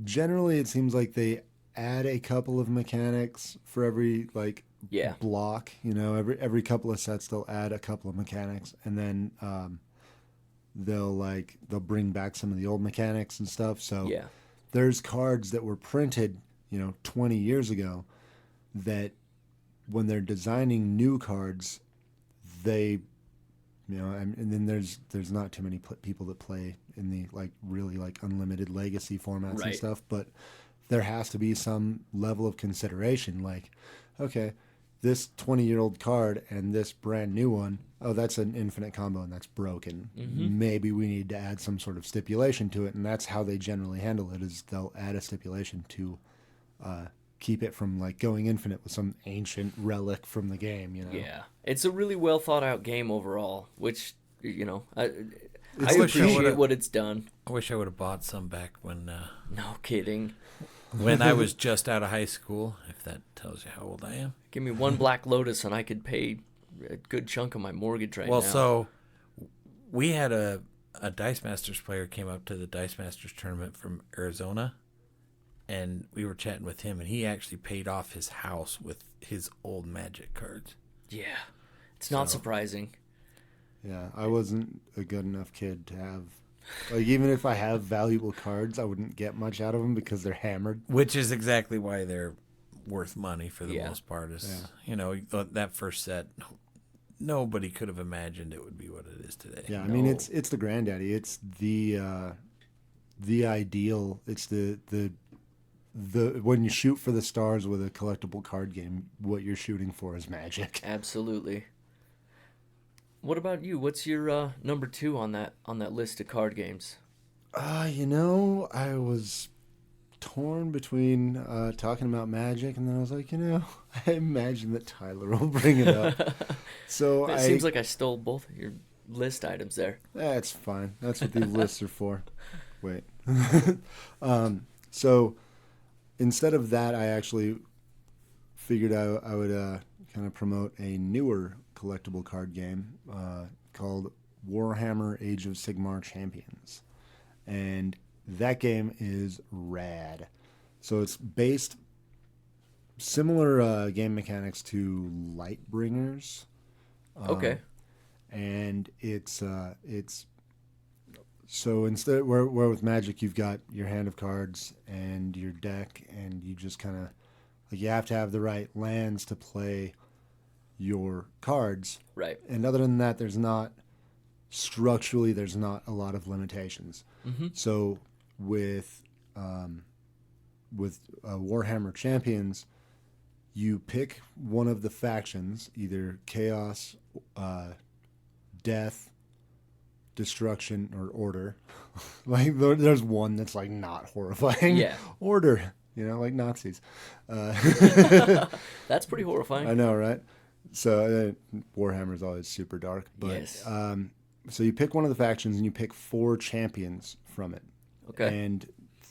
generally it seems like they add a couple of mechanics for every, block. Every couple of sets they'll add a couple of mechanics, and then they'll bring back some of the old mechanics and stuff. So there's cards that were printed, 20 years ago, that when they're designing new cards, they, and then there's not too many people that play in the really unlimited legacy formats and stuff, but there has to be some level of consideration. Okay, this 20-year-old card and this brand new one, that's an infinite combo and that's broken. Mm-hmm. Maybe we need to add some sort of stipulation to it, and that's how they generally handle it. Is they'll add a stipulation to keep it from going infinite with some ancient relic from the game. Yeah, it's a really well thought out game overall, which I appreciate what it's done. I wish I would have bought some back when. No kidding. When I was just out of high school, if that tells you how old I am. Give me one Black Lotus and I could pay a good chunk of my mortgage right now. Well, so we had a Dice Masters player came up to the Dice Masters tournament from Arizona. And we were chatting with him, and he actually paid off his house with his old Magic cards. Yeah. It's not surprising. Yeah, I wasn't a good enough kid to have... even if I have valuable cards, I wouldn't get much out of them because they're hammered. Which is exactly why they're worth money for the most part. That first set, nobody could have imagined it would be what it is today. Yeah, I mean, it's the granddaddy. It's the the ideal. It's the when you shoot for the stars with a collectible card game, what you're shooting for is Magic. Absolutely. What about you? What's your number 2 on that list of card games? I was torn between talking about Magic, and then I was like, I imagine that Tyler will bring it up. So It seems like I stole both of your list items there. That's fine. That's what these lists are for. Wait. So instead of that, I actually figured I would kind of promote a newer collectible card game called Warhammer Age of Sigmar Champions. And that game is rad. So it's based similar game mechanics to Lightbringers. Okay. And it's so instead where with Magic you've got your hand of cards and your deck, and you just kind of like you have to have the right lands to play your cards. Right. And other than that, there's not a lot of limitations. Mm-hmm. So with Warhammer Champions, you pick one of the factions, either Chaos, Death, Destruction, or Order. Like there's one that's like not horrifying. Yeah. Order, like Nazis. That's pretty horrifying. I know, right? So Warhammer's always super dark. But, yes. So you pick one of the factions and you pick 4 champions from it. Okay. And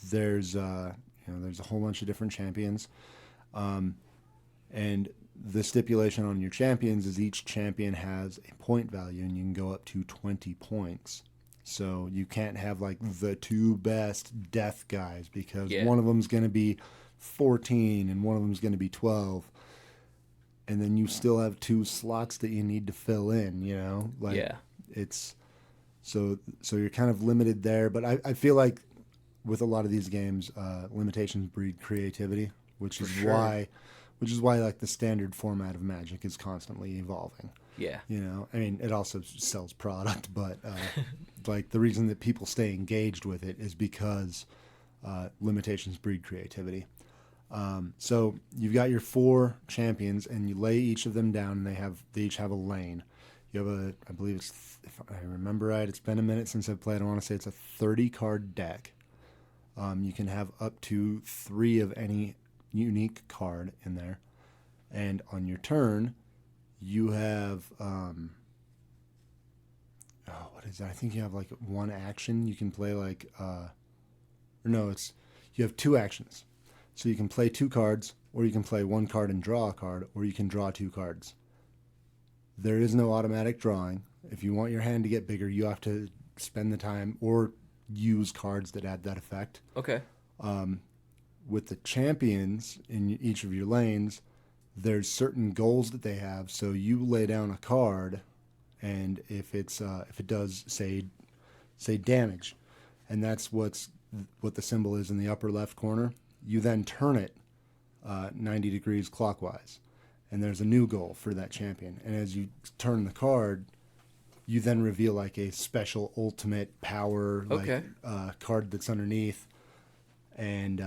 there's there's a whole bunch of different champions. And the stipulation on your champions is each champion has a point value, and you can go up to 20 points. So you can't have like the 2 best death guys, because one of them's going to be 14 and one of them's going to be 12. And then you still have 2 slots that you need to fill in, It's so you're kind of limited there. But I feel like with a lot of these games, limitations breed creativity, which is why like the standard format of Magic is constantly evolving. Yeah. I mean, it also sells product, but like the reason that people stay engaged with it is because limitations breed creativity. So you've got your 4 champions, and you lay each of them down, and they each have a lane. You have I believe it's, if I remember right, it's been a minute since I've played. I want to say it's a 30 card deck. You can have up to 3 of any unique card in there, and on your turn you have what is that? I think you have like 1 action. You can play like you have 2 actions. So you can play 2 cards, or you can play 1 card and draw a card, or you can draw 2 cards. There is no automatic drawing. If you want your hand to get bigger, you have to spend the time or use cards that add that effect. Okay. With the champions in each of your lanes, there's certain goals that they have. So you lay down a card, and if it does say damage, and that's what the symbol is in the upper left corner, you then turn it 90 degrees clockwise, and there's a new goal for that champion. And as you turn the card, you then reveal like a special ultimate power card that's underneath. And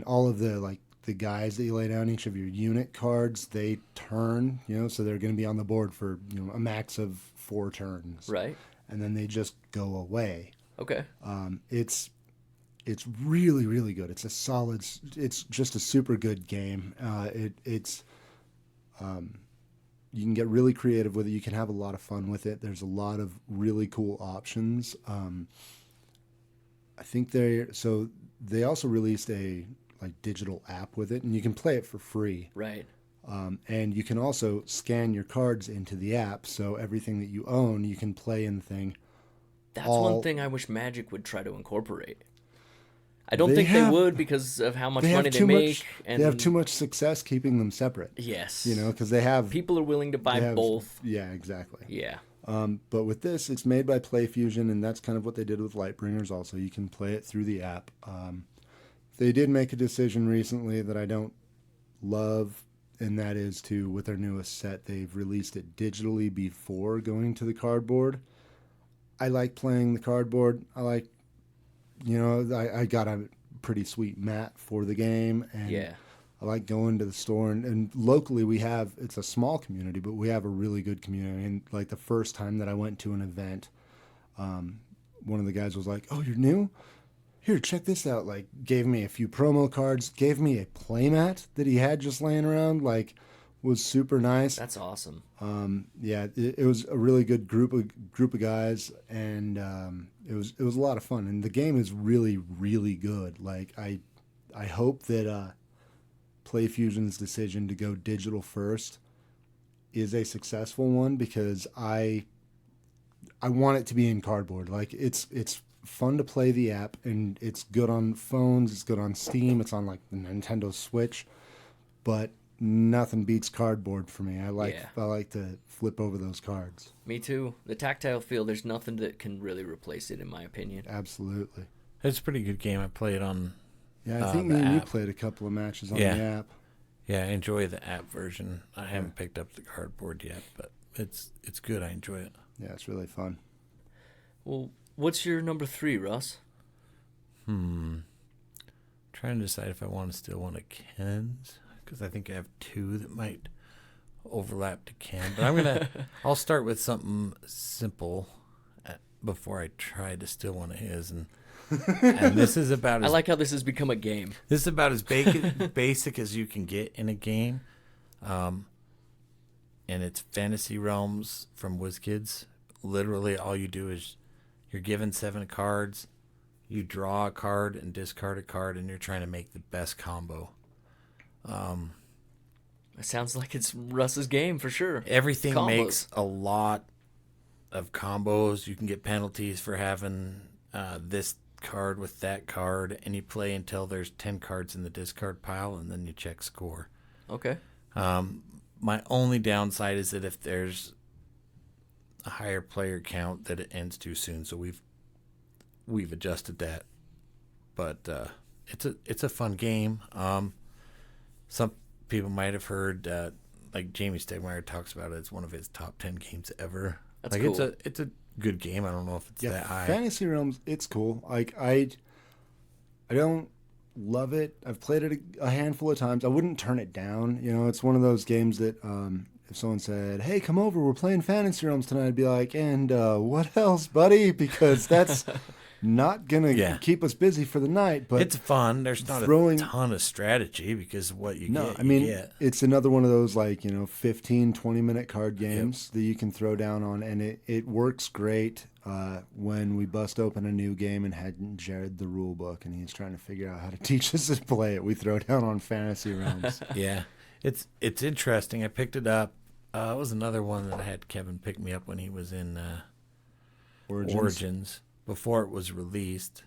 all of the guys that you lay down, each of your unit cards, they turn, so they're going to be on the board for a max of 4 turns. Right. And then they just go away. Okay. It's really, really good. It's just a super good game. You can get really creative with it. You can have a lot of fun with it. There's a lot of really cool options. I think they also released a digital app with it, and you can play it for free. Right. And you can also scan your cards into the app, so everything that you own, you can play in the thing. That's one thing I wish Magic would try to incorporate. I don't think they would, because of how much money they make. They have too much success keeping them separate. Yes. Because they have... People are willing to buy both. Yeah, exactly. Yeah. But with this, it's made by PlayFusion, and that's kind of what they did with Lightbringers also. You can play it through the app. They did make a decision recently that I don't love, and that is with their newest set, they've released it digitally before going to the cardboard. I like playing the cardboard. I like I got a pretty sweet mat for the game, and Yeah. I like going to the store. And locally, it's a small community, but we have a really good community. And like the first time that I went to an event, one of the guys was like, "Oh, you're new? Here, check this out." Like, gave me a few promo cards, gave me a playmat that he had just laying around. Like, was super nice. That's awesome. Yeah, it was a really good group of guys, and it was a lot of fun. And the game is really, really good. Like, I hope that PlayFusion's decision to go digital first is a successful one, because I want it to be in cardboard. Like, it's fun to play the app, and it's good on phones, it's good on Steam, it's on like the Nintendo Switch, but nothing beats cardboard for me. I like to flip over those cards. Me too. The tactile feel, there's nothing that can really replace it, in my opinion. Absolutely. It's a pretty good game. I played on I think me and you played a couple of matches on the app. Yeah, I enjoy the app version. I haven't picked up the cardboard yet, but it's good. I enjoy it. Yeah, it's really fun. Well, what's your number 3, Russ? Trying to decide if I want to steal one of Ken's, because I think I have 2 that might overlap to Ken. But I'll start with something simple before I try to steal one of his. And this is about I like how this has become a game. This is about as basic as you can get in a game. And it's Fantasy Realms from WizKids. Literally all you do is you're given 7 cards, you draw a card and discard a card, and you're trying to make the best combo. It sounds like it's Russ's game for sure. Everything makes a lot of combos. You can get penalties for having this card with that card, and you play until there's 10 cards in the discard pile, and then you check score. Okay. My only downside is that if there's a higher player count, that it ends too soon. So we've adjusted that, but it's a fun game. Some people might have heard like Jamie Stegmaier talks about it. It's one of his top 10 games ever. That's like cool. It's a good game. I don't know if it's that high. Fantasy Realms, it's cool. Like I don't love it. I've played it a handful of times. I wouldn't turn it down. It's one of those games that if someone said, "Hey, come over, we're playing Fantasy Realms tonight," I'd be like, "And what else, buddy?" Because that's not gonna keep us busy for the night. But it's fun. There's not a ton of strategy, because what you get. It's another one of those 15, 20-minute card games that you can throw down on, and it works great when we bust open a new game and hadn't Jared the rule book, and he's trying to figure out how to teach us to play it. We throw down on Fantasy Realms. Yeah, it's interesting. I picked it up. It was another one that I had Kevin pick me up when he was in Origins. Before it was released,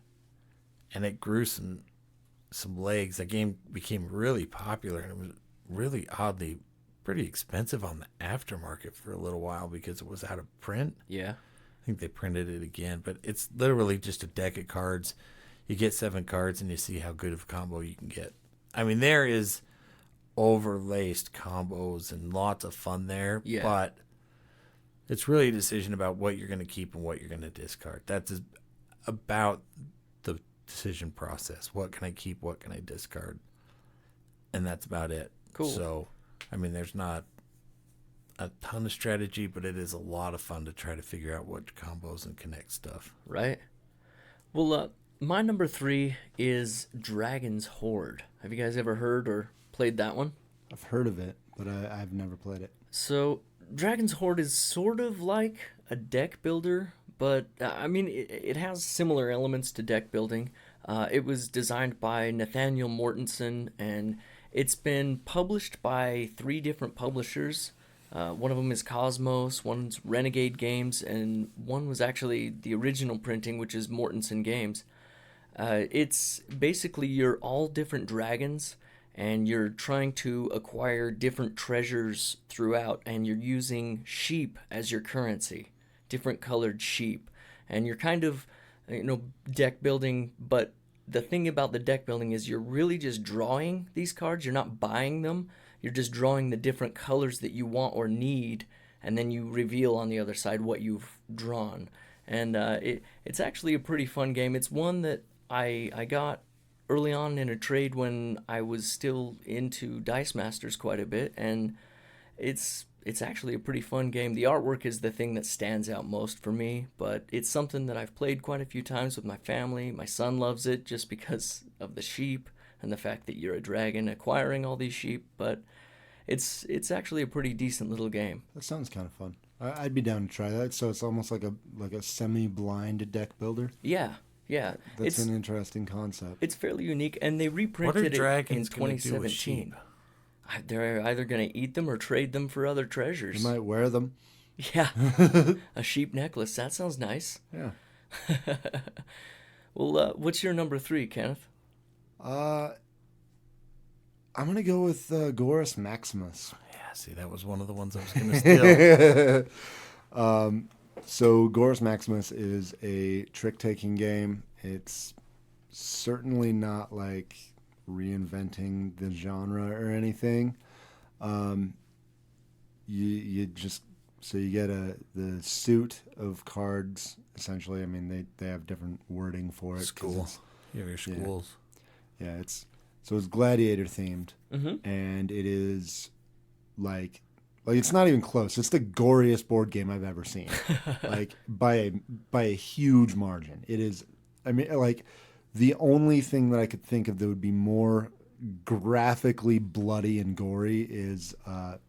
and it grew some legs. That game became really popular, and it was really oddly pretty expensive on the aftermarket for a little while because it was out of print. Yeah. I think they printed it again, but it's literally just a deck of cards. You get 7 cards, and you see how good of a combo you can get. I mean, there is overlaced combos and lots of fun there, but it's really a decision about what you're going to keep and what you're going to discard. That's about the decision process. What can I keep? What can I discard? And that's about it. Cool. So, I mean, there's not a ton of strategy, but it is a lot of fun to try to figure out what combos and connect stuff. Right. Well, my number 3 is Dragon's Hoard. Have you guys ever heard or played that one? I've heard of it, but I've never played it. So Dragon's Hoard is sort of like a deck builder, but I mean, it has similar elements to deck building. It was designed by Nathaniel Mortensen, and it's been published by 3 different publishers. One of them is Cosmos, one's Renegade Games, and one was actually the original printing, which is Mortensen Games. It's basically you're all different dragons, and you're trying to acquire different treasures throughout, and you're using sheep as your currency, different colored sheep, and you're kind of, deck building, but the thing about the deck building is you're really just drawing these cards. You're not buying them. You're just drawing the different colors that you want or need, and then you reveal on the other side what you've drawn. And it's actually a pretty fun game. It's one that I got early on in a trade when I was still into Dice Masters quite a bit, and it's actually a pretty fun game. The artwork is the thing that stands out most for me, but it's something that I've played quite a few times with my family. My son loves it just because of the sheep and the fact that you're a dragon acquiring all these sheep, but it's actually a pretty decent little game. That sounds kind of fun. I'd be down to try that. So it's almost like a semi-blind deck builder. Yeah. That's an interesting concept. It's fairly unique, and they reprinted it in 2017. They're either going to eat them or trade them for other treasures. You might wear them. Yeah. A sheep necklace. That sounds nice. Yeah. Well, what's your number 3, Kenneth? I'm going to go with Gorus Maximus. Yeah, see, that was one of the ones I was going to steal. So Gorus Maximus is a trick-taking game. It's certainly not like reinventing the genre or anything. You just you get the suit of cards essentially. I mean they have different wording for it. School. You have your schools. Yeah, it's gladiator themed, Mm-hmm. and it is like it's not even close. It's the goriest board game I've ever seen, like by a huge margin. It is. I mean, like the only thing that I could think of that would be more graphically bloody and gory is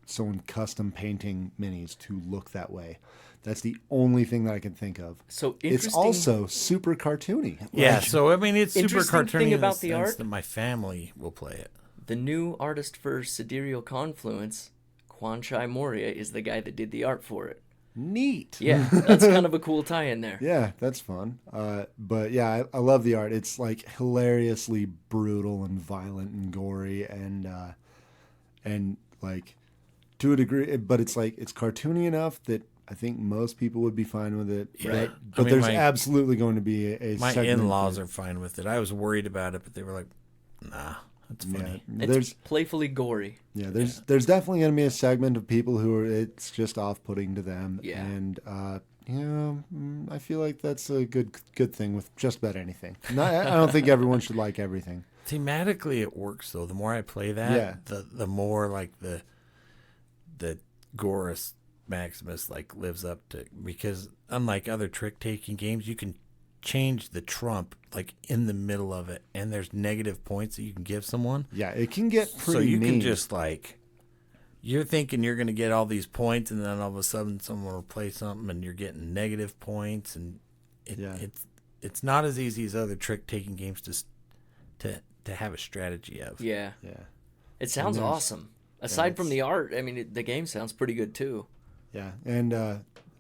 someone custom painting minis to look that way. That's the only thing that I can think of. So it's also super cartoony. Yeah, so I mean, it's super interesting cartoony thing in about the the sense art- that my family will play it. The new artist for Sidereal Confluence, Kwanchai Moria, is the guy that did the art for it. Neat. Yeah, that's kind of a cool tie-in there. Yeah, that's fun. But yeah, I love the art. It's like hilariously brutal and violent and gory and like to a degree, but it's like it's cartoony enough that I think most people would be fine with it. Yeah. But there's absolutely going to be a my segment in-laws are fine with it. I was worried about it, but they were like, "Nah, that's funny." Yeah, It's playfully gory. Yeah, there's definitely going to be a segment of people who are it's just off-putting to them. Yeah. And I feel like that's a good thing with just about anything. I don't think everyone should like everything. Thematically, it works though. The more I play that, the more like the Gorus Maximus like lives up to, because unlike other trick-taking games, you can change the trump like in the middle of it, and there's negative points that you can give someone. Yeah, it can get pretty so you mean. can just like, you're thinking you're going to get all these points, and then all of a sudden someone will play something and you're getting negative points, and it's not as easy as other trick-taking games to have a strategy of. Yeah. Yeah. It sounds awesome. Aside from the art, I mean, the game sounds pretty good too. Yeah. And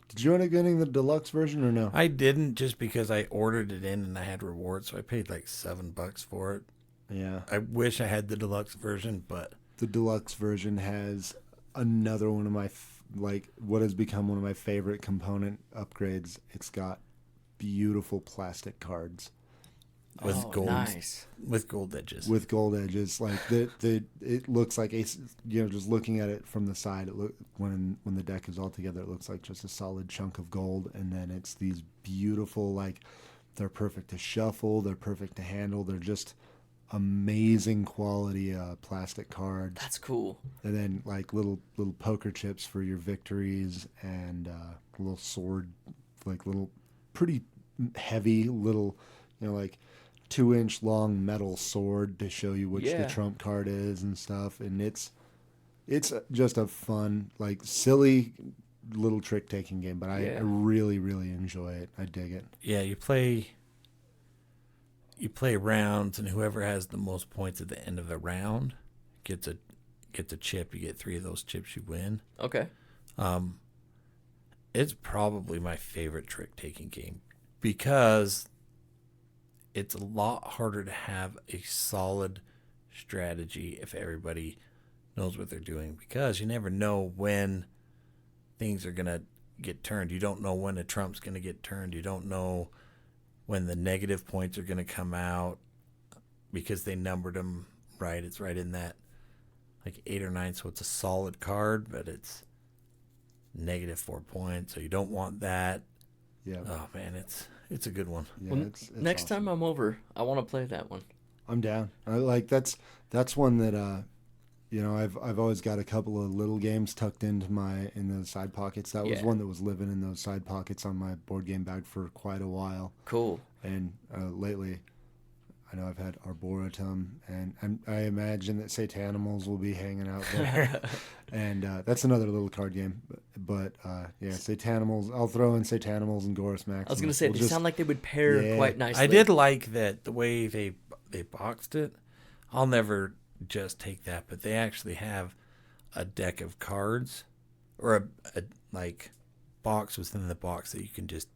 did you end up getting the deluxe version or no? I didn't, just because I ordered it in and I had rewards, so I paid like $7 for it. Yeah. I wish I had the deluxe version, but The deluxe version has another one of my what has become one of my favorite component upgrades. It's got beautiful plastic cards with gold, nice. with gold edges. with gold edges. Like it looks like just looking at it from the side, when the deck is all together, it looks like just a solid chunk of gold. And then it's these beautiful, like, they're perfect to shuffle, they're perfect to handle, they're just amazing quality plastic cards. That's cool. And then like little poker chips for your victories, and a little sword, like little pretty heavy little, like 2-inch long metal sword to show you which the trump card is and stuff. And it's just a fun, like, silly little trick-taking game, but I really, really enjoy it. I dig it. Yeah, you play rounds, and whoever has the most points at the end of the round gets a chip. You get 3 of those chips, you win. Okay. It's probably my favorite trick-taking game, because it's a lot harder to have a solid strategy if everybody knows what they're doing, because you never know when things are going to get turned. You don't know when a trump's going to get turned. You don't know when the negative points are going to come out, because they numbered them right. It's right in that like 8 or 9, so it's a solid card, but it's -4 points, so you don't want that. Yeah. Oh man, It's a good one. Yeah, Well, it's next awesome. time I'm over, I want to play that one. I'm down. That's one that I've always got a couple of little games tucked in those side pockets. That was one that was living in those side pockets on my board game bag for quite a while. Cool. And lately, I know I've had Arboretum, and I imagine that Satanimals will be hanging out there. And that's another little card game. But Satanimals. I'll throw in Satanimals and Gorus Maximus. I was going to say, they sound like they would pair quite nicely. I did like that the way they boxed it. I'll never just take that, but they actually have a deck of cards or a like box within the box that you can just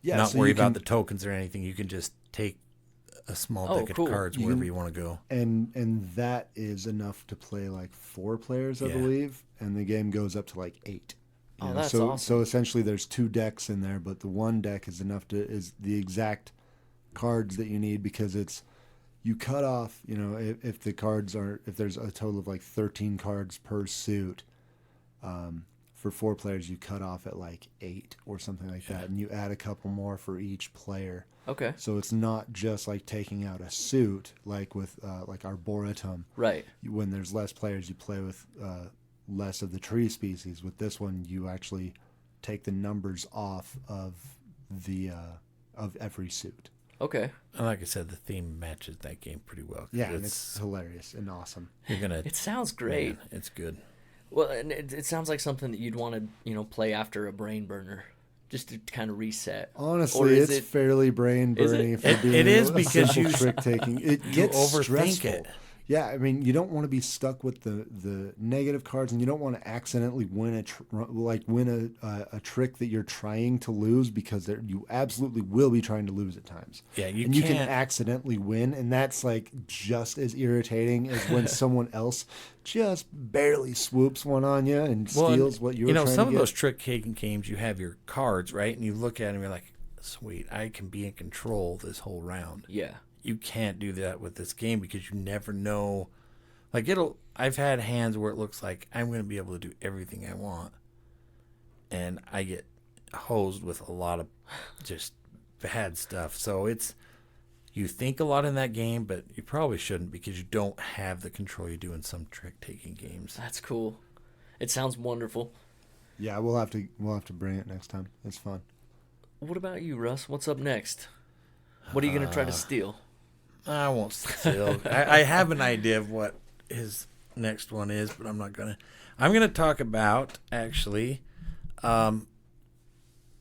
not worry about the tokens or anything. You can just take a small deck of cards wherever you want to go. And that is enough to play like 4 players, I believe, and the game goes up to like 8. That's awesome. So essentially there's 2 decks in there, but the one deck is enough is the exact cards that you need, because you cut off, if there's a total of like 13 cards per suit, for 4 players, you cut off at like 8 or something like that, and you add a couple more for each player. Okay. So it's not just like taking out a suit, like with like Arboretum. Right. When there's less players, you play with less of the tree species. With this one, you actually take the numbers off of the of every suit. Okay. And like I said, the theme matches that game pretty well. Yeah, and it's hilarious and awesome. It sounds great. Yeah, it's good. Well, and it sounds like something that you'd want to, play after a brain burner, just to kind of reset. Honestly, it's fairly brain burning for being it is because you trick taking. It gets overthink stressful. it. Yeah, I mean, you don't want to be stuck with the negative cards, and you don't want to accidentally win a trick that you're trying to lose, because you absolutely will be trying to lose at times. Yeah, you can accidentally win, and that's like just as irritating as when someone else just barely swoops one on you and steals what you were trying to get. Some of those trick taking games, you have your cards, right, and you look at them, and you're like, sweet, I can be in control this whole round. Yeah. You can't do that with this game, because you never know. Like I've had hands where it looks like I'm going to be able to do everything I want, and I get hosed with a lot of just bad stuff. So you think a lot in that game, but you probably shouldn't, because you don't have the control you do in some trick-taking games. That's cool. It sounds wonderful. Yeah, we'll have to bring it next time. It's fun. What about you, Russ? What's up next? What are you going to try to steal? I won't steal. I have an idea of what his next one is, but I'm not going to. I'm going to talk about, actually, I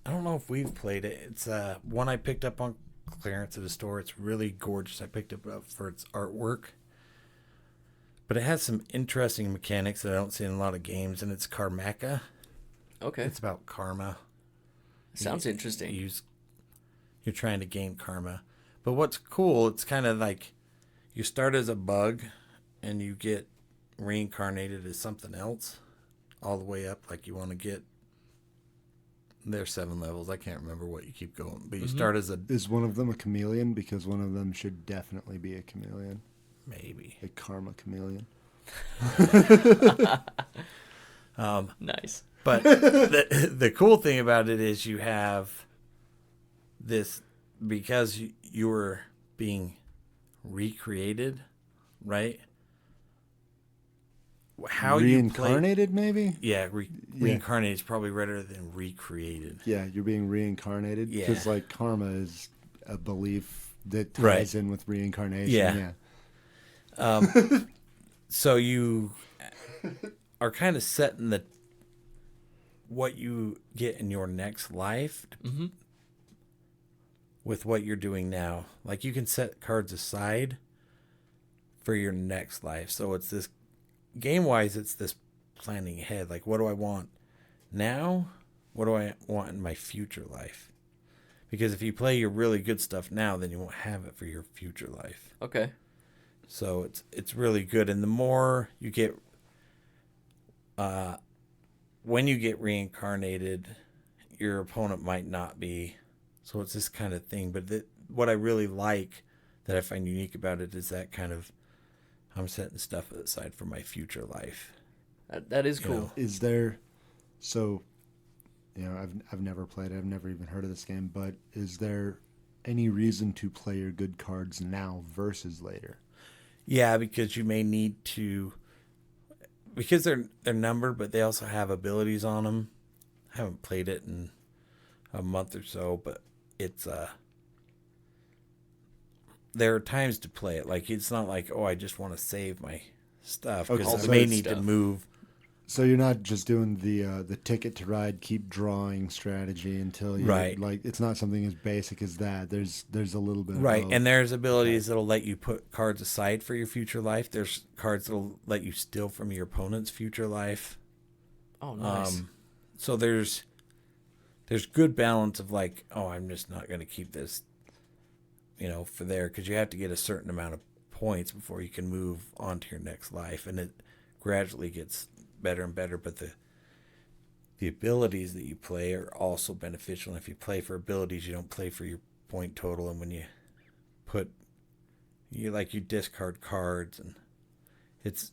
don't know if we've played it. It's one I picked up on clearance at a store. It's really gorgeous. I picked it up for its artwork. But it has some interesting mechanics that I don't see in a lot of games, and it's Karmaka. Okay. It's about karma. Sounds interesting. You're trying to gain karma. But what's cool, it's kind of like you start as a bug and you get reincarnated as something else all the way up. Like you want to get, there's 7 levels. I can't remember what you keep going. But you start as Is one of them a chameleon? Because one of them should definitely be a chameleon. Maybe. A karma chameleon. Nice. But the cool thing about it is you have this, because you were being recreated, right? How reincarnated, maybe? Yeah, reincarnated is probably better than recreated. Yeah, you're being reincarnated. Yeah. Because like karma is a belief that ties in with reincarnation. Yeah. So you are kind of setting what you get in your next life with what you're doing now. Like you can set cards aside for your next life. So it's this, game-wise, it's this planning ahead. Like, what do I want now? What do I want in my future life? Because if you play your really good stuff now, then you won't have it for your future life. Okay. So it's really good. And the more you get, when you get reincarnated, your opponent might not be. So it's this kind of thing. But what I really like that I find unique about it is that kind of, I'm setting stuff aside for my future life. That is cool. You know, is there, so, I've never played it. I've never even heard of this game. But is there any reason to play your good cards now versus later. Yeah, because you may need to, because they're numbered, but they also have abilities on them. I haven't played it in a month or so, but it's there are times to play it. Like, it's not like, oh, I just want to save my stuff, because I may need to move. So you're not just doing the ticket to ride, keep drawing strategy until you like. It's not something as basic as that. There's a little bit of and there's abilities that'll let you put cards aside for your future life. There's cards that'll let you steal from your opponent's future life. Oh, nice. So there's good balance of like, oh, I'm just not going to keep this, for there, because you have to get a certain amount of points before you can move on to your next life, and it gradually gets better and better. But the abilities that you play are also beneficial. And if you play for abilities, you don't play for your point total. And when you you discard cards, and it's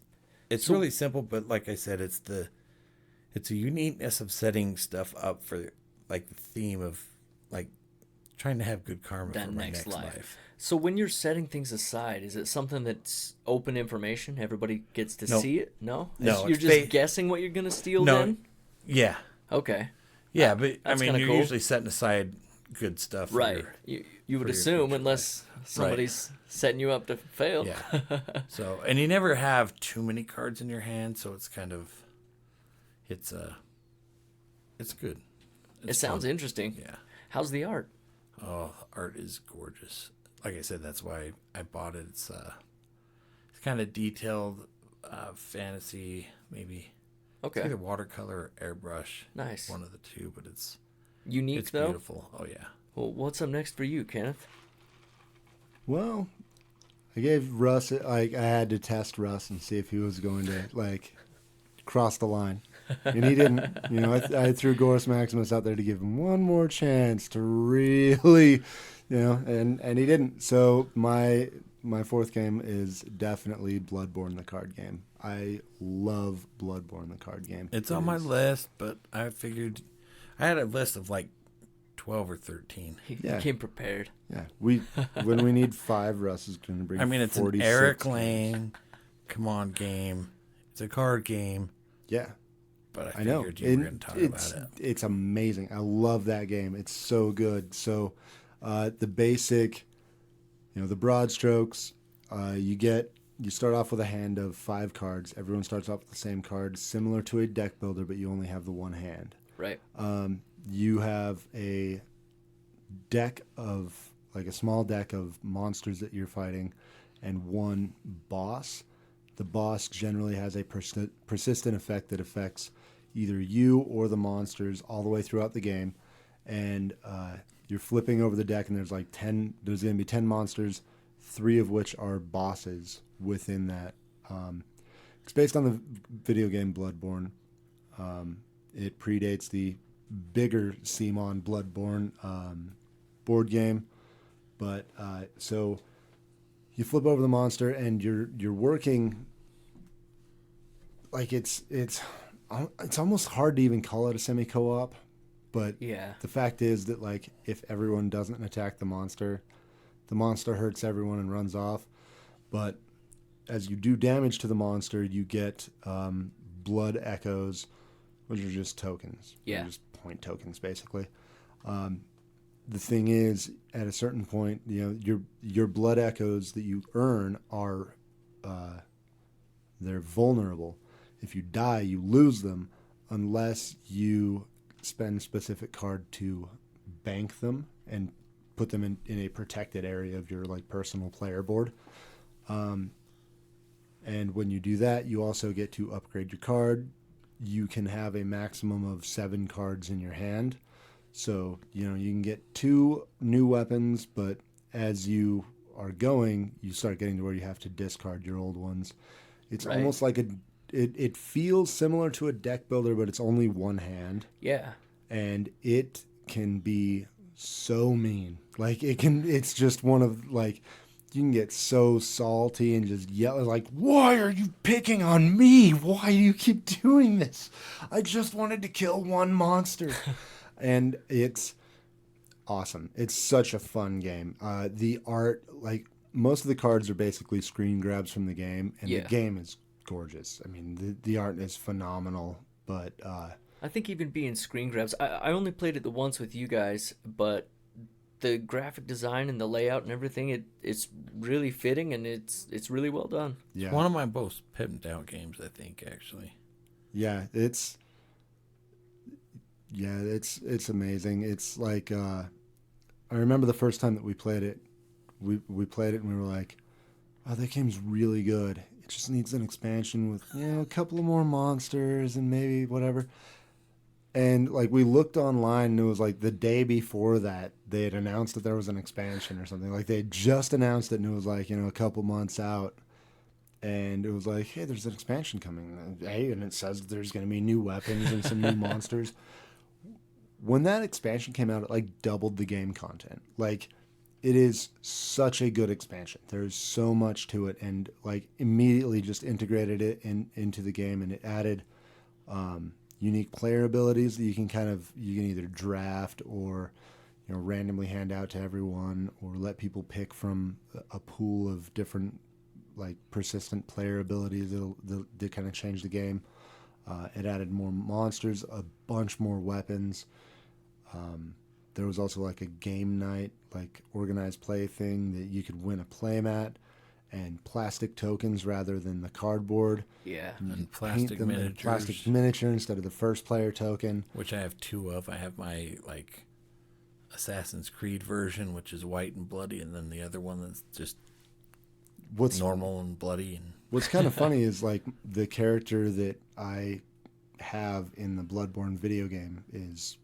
really simple. But like I said, it's a uniqueness of setting stuff up for like the theme of like trying to have good karma for my next life. So when you're setting things aside, is it something that's open information? Everybody gets to see it? No? No. You're just guessing what you're going to steal then? Yeah. Okay. Yeah, but I mean, you're cool. usually setting aside good stuff. Right. You would assume, unless somebody's setting you up to fail. Yeah. So, and you never have too many cards in your hand, so it's kind of, it's good. It sounds interesting. Yeah. How's the art? Oh, the art is gorgeous. Like I said, that's why I bought it. It's kind of detailed, fantasy, maybe. Okay. It's either watercolor or airbrush. Nice. One of the two, but it's unique, though. Beautiful. Oh yeah. Well, what's up next for you, Kenneth? Well, I gave Russ, I had to test Russ and see if he was going to cross the line. And he didn't. I threw Gorus Maximus out there to give him one more chance to really, and he didn't. So my fourth game is definitely Bloodborne, the card game. I love Bloodborne, the card game. It's on my list, but I figured I had a list of like 12 or 13. He came prepared. Yeah, when we need 5, Russ is going to bring. I mean, it's an Eric Lane, come on game. It's a card game. Yeah. But I figured you were going to talk about it. It's amazing. I love that game. It's so good. So the basic, the broad strokes, you start off with a hand of 5 cards. Everyone starts off with the same card, similar to a deck builder, but you only have the one hand. Right. You have a deck of, like a small deck of monsters that you're fighting, and one boss. The boss generally has a persistent effect that affects either you or the monsters all the way throughout the game. And you're flipping over the deck, and there's like 10. There's going to be 10 monsters, 3 of which are bosses within that. It's based on the video game Bloodborne. It predates the bigger CMON Bloodborne board game, but so you flip over the monster, and you're working like it's almost hard to even call it a semi co-op, but the fact is that like if everyone doesn't attack the monster hurts everyone and runs off. But as you do damage to the monster, you get blood echoes, which are just tokens. Yeah, they're just point tokens basically. The thing is, at a certain point, your blood echoes that you earn are they're vulnerable. If you die, you lose them unless you spend a specific card to bank them and put them in a protected area of your personal player board. And when you do that, you also get to upgrade your card. You can have a maximum of 7 cards in your hand. So, you can get 2 new weapons, but as you are going, you start getting to where you have to discard your old ones. It's almost like it feels similar to a deck builder, but it's only one hand. Yeah. And it can be so mean. It's just one of, you can get so salty and just yell, why are you picking on me? Why do you keep doing this? I just wanted to kill one monster. And it's awesome. It's such a fun game. The art, like most of the cards are basically screen grabs from the game, and the game is gorgeous. I mean, the art is phenomenal, but I think even being screen grabs, I only played it the once with you guys, but the graphic design and the layout and everything, it's really fitting, and it's really well done. Yeah. It's one of my most pimped out games, I think, actually. Yeah, it's amazing. It's like I remember the first time that we played it, we played it and we were like, oh, that game's really good. It just needs an expansion with, a couple of more monsters and maybe whatever. And like we looked online and it was like the day before that they had announced that there was an expansion or something. Like they had just announced it and it was like, a couple months out. And it was like, hey, there's an expansion coming. Hey, and it says there's going to be new weapons and some new monsters. When that expansion came out, it like doubled the game content. Like it is such a good expansion. There's so much to it, and like immediately just integrated it into the game, and it added unique player abilities that you can either draft or randomly hand out to everyone, or let people pick from a pool of different like persistent player abilities that kind of change the game. It added more monsters, a bunch more weapons. There was also like a game night, like organized play thing that you could win a play mat and plastic tokens rather than the cardboard. Yeah. And plastic miniatures. Plastic miniature instead of the first player token. Which I have 2 of. I have my like Assassin's Creed version, which is white and bloody, and then the other one that's just normal and bloody. And what's kind of funny is like the character that I have in the Bloodborne video game is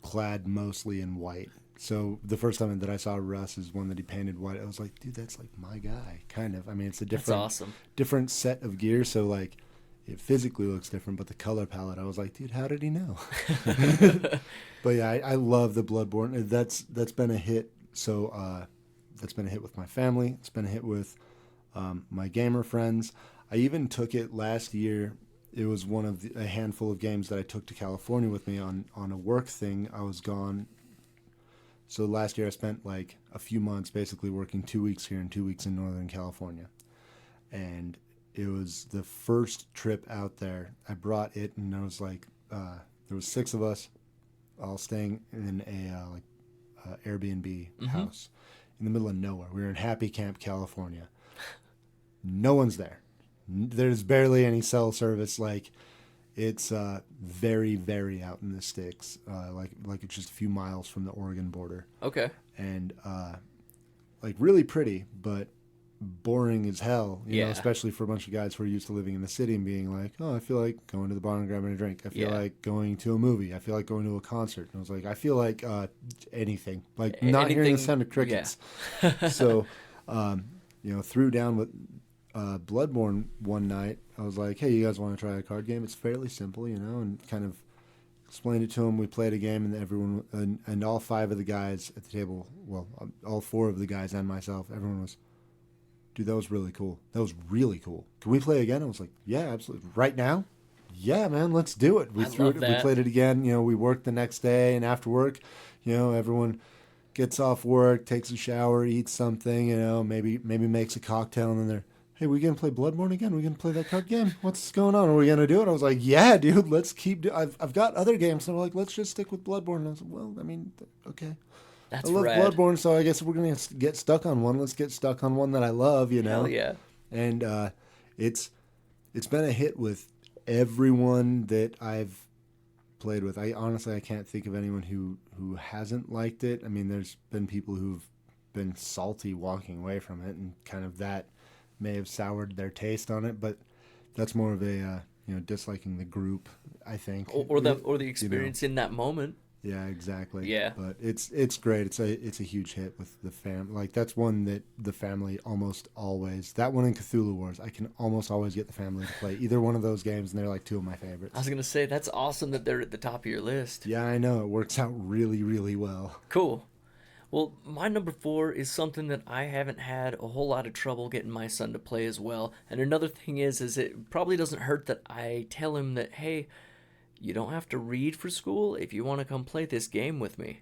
clad mostly in white. So the first time that I saw Russ is one that he painted white. I was like, dude, that's like my guy, kind of. I mean, it's a different set of gear. So like, it physically looks different, but the color palette, I was like, dude, how did he know? But yeah, I love the Bloodborne. That's been a hit. So that's been a hit with my family. It's been a hit with my gamer friends. I even took it last year. It was one of a handful of games that I took to California with me on a work thing. I was gone. So last year I spent like a few months basically working 2 weeks here and 2 weeks in Northern California. And it was the first trip out there. I brought it, and I was like, there was 6 of us all staying in a Airbnb house in the middle of nowhere. We were in Happy Camp, California. No one's there. There's barely any cell service. Like, it's very, very out in the sticks. Like it's just a few miles from the Oregon border. Okay. And like really pretty, but boring as hell. You know, especially for a bunch of guys who are used to living in the city and being like, oh, I feel like going to the bar and grabbing a drink. I feel like going to a movie. I feel like going to a concert. And I was like, I feel like anything. Like not hearing the sound of crickets. Yeah. So, threw down with Bloodborne one night. I was like, hey, you guys want to try a card game? It's fairly simple, and kind of explained it to them. We played a game, and everyone, and all 5 of the guys at the table, well, all 4 of the guys and myself, everyone was, dude, that was really cool. That was really cool. Can we play again? I was like, yeah, absolutely. Right now? Yeah, man, let's do it. We threw it. We played it again. We worked the next day, and after work, everyone gets off work, takes a shower, eats something, maybe makes a cocktail, and then they're, hey, we gonna play Bloodborne again? We gonna play that card game? What's going on? Are we gonna do it? I was like, yeah, dude, let's keep. I've got other games, and they're like, let's just stick with Bloodborne. And I was like, well, I mean, okay. That's I love rad. Bloodborne, so I guess if we're gonna get stuck on one, let's get stuck on one that I love. Hell yeah. And it's been a hit with everyone that I've played with. I can't think of anyone who hasn't liked it. I mean, there's been people who've been salty walking away from it, and kind of that may have soured their taste on it, but that's more of a disliking the group, I think, or the experience in that moment. Yeah, exactly. Yeah, but it's great. It's a huge hit with the fam. Like, that's one that the family almost always. That one in Cthulhu Wars, I can almost always get the family to play either one of those games, and they're like 2 of my favorites. I was gonna say, that's awesome that they're at the top of your list. Yeah, I know, it works out really, really well. Cool. Well, my number 4 is something that I haven't had a whole lot of trouble getting my son to play as well. And another thing is it probably doesn't hurt that I tell him that, hey, you don't have to read for school if you want to come play this game with me.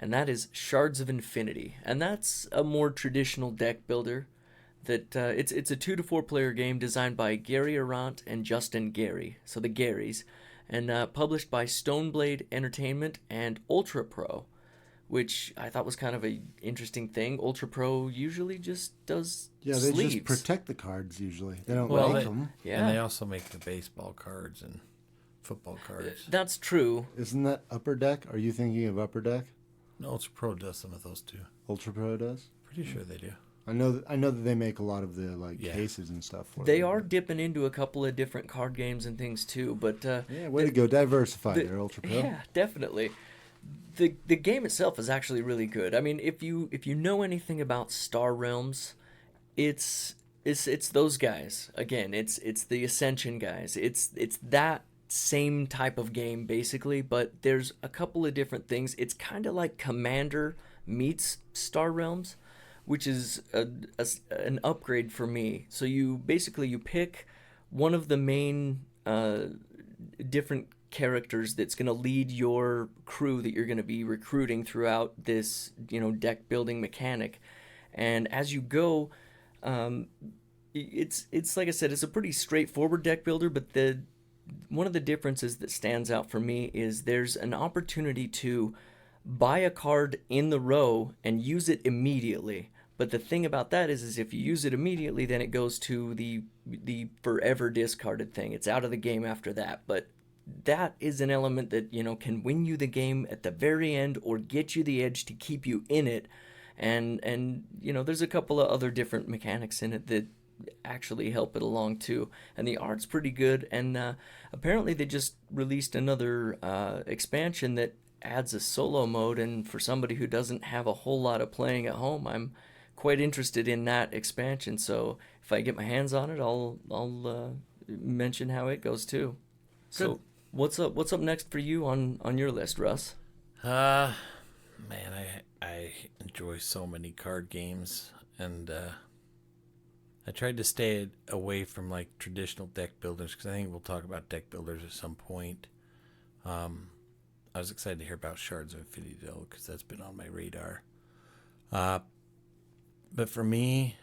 and that is Shards of Infinity. And that's a more traditional deck builder. That it's a 2 to 4 player game designed by Gary Arant and Justin Gary, so the Garys, and published by Stoneblade Entertainment and Ultra Pro, which I thought was kind of a interesting thing. Ultra Pro usually just does they sleeves. just protect the cards usually. They don't Well, them. Yeah, And they also make the baseball cards and football cards. that's true. Isn't that Upper Deck? Are you thinking of Upper Deck? No, Ultra Pro does some of those too. Ultra Pro does? Pretty sure they do. I know that they make a lot of the cases and stuff for They them. are dipping into a couple of different card games and things too, but way to go, diversify there, Ultra Pro. yeah, definitely. The game itself is actually really good. I mean, if you know anything about Star Realms, it's those guys. Again, it's the Ascension guys. It's that same type of game basically, but there's a couple of different things. It's kind of like Commander meets Star Realms, which is an upgrade for me. So you pick one of the main different characters that's going to lead your crew that you're going to be recruiting throughout this, deck building mechanic. And as you go, it's like I said, it's a pretty straightforward deck builder, but one of the differences that stands out for me is there's an opportunity to buy a card in the row and use it immediately. But the thing about that is if you use it immediately, then it goes to the forever discarded thing. It's out of the game after that. But that is an element that, can win you the game at the very end or get you the edge to keep you in it. And there's a couple of other different mechanics in it that actually help it along too. And the art's pretty good. And apparently they just released another expansion that adds a solo mode. And for somebody who doesn't have a whole lot of playing at home, I'm quite interested in that expansion. So if I get my hands on it, I'll mention how it goes too. Good. So what's up next for you on your list, Russ? Man, I enjoy so many card games, and I tried to stay away from like traditional deck builders because I think we'll talk about deck builders at some point. I was excited to hear about Shards of Infinity though, because that's been on my radar. But for me,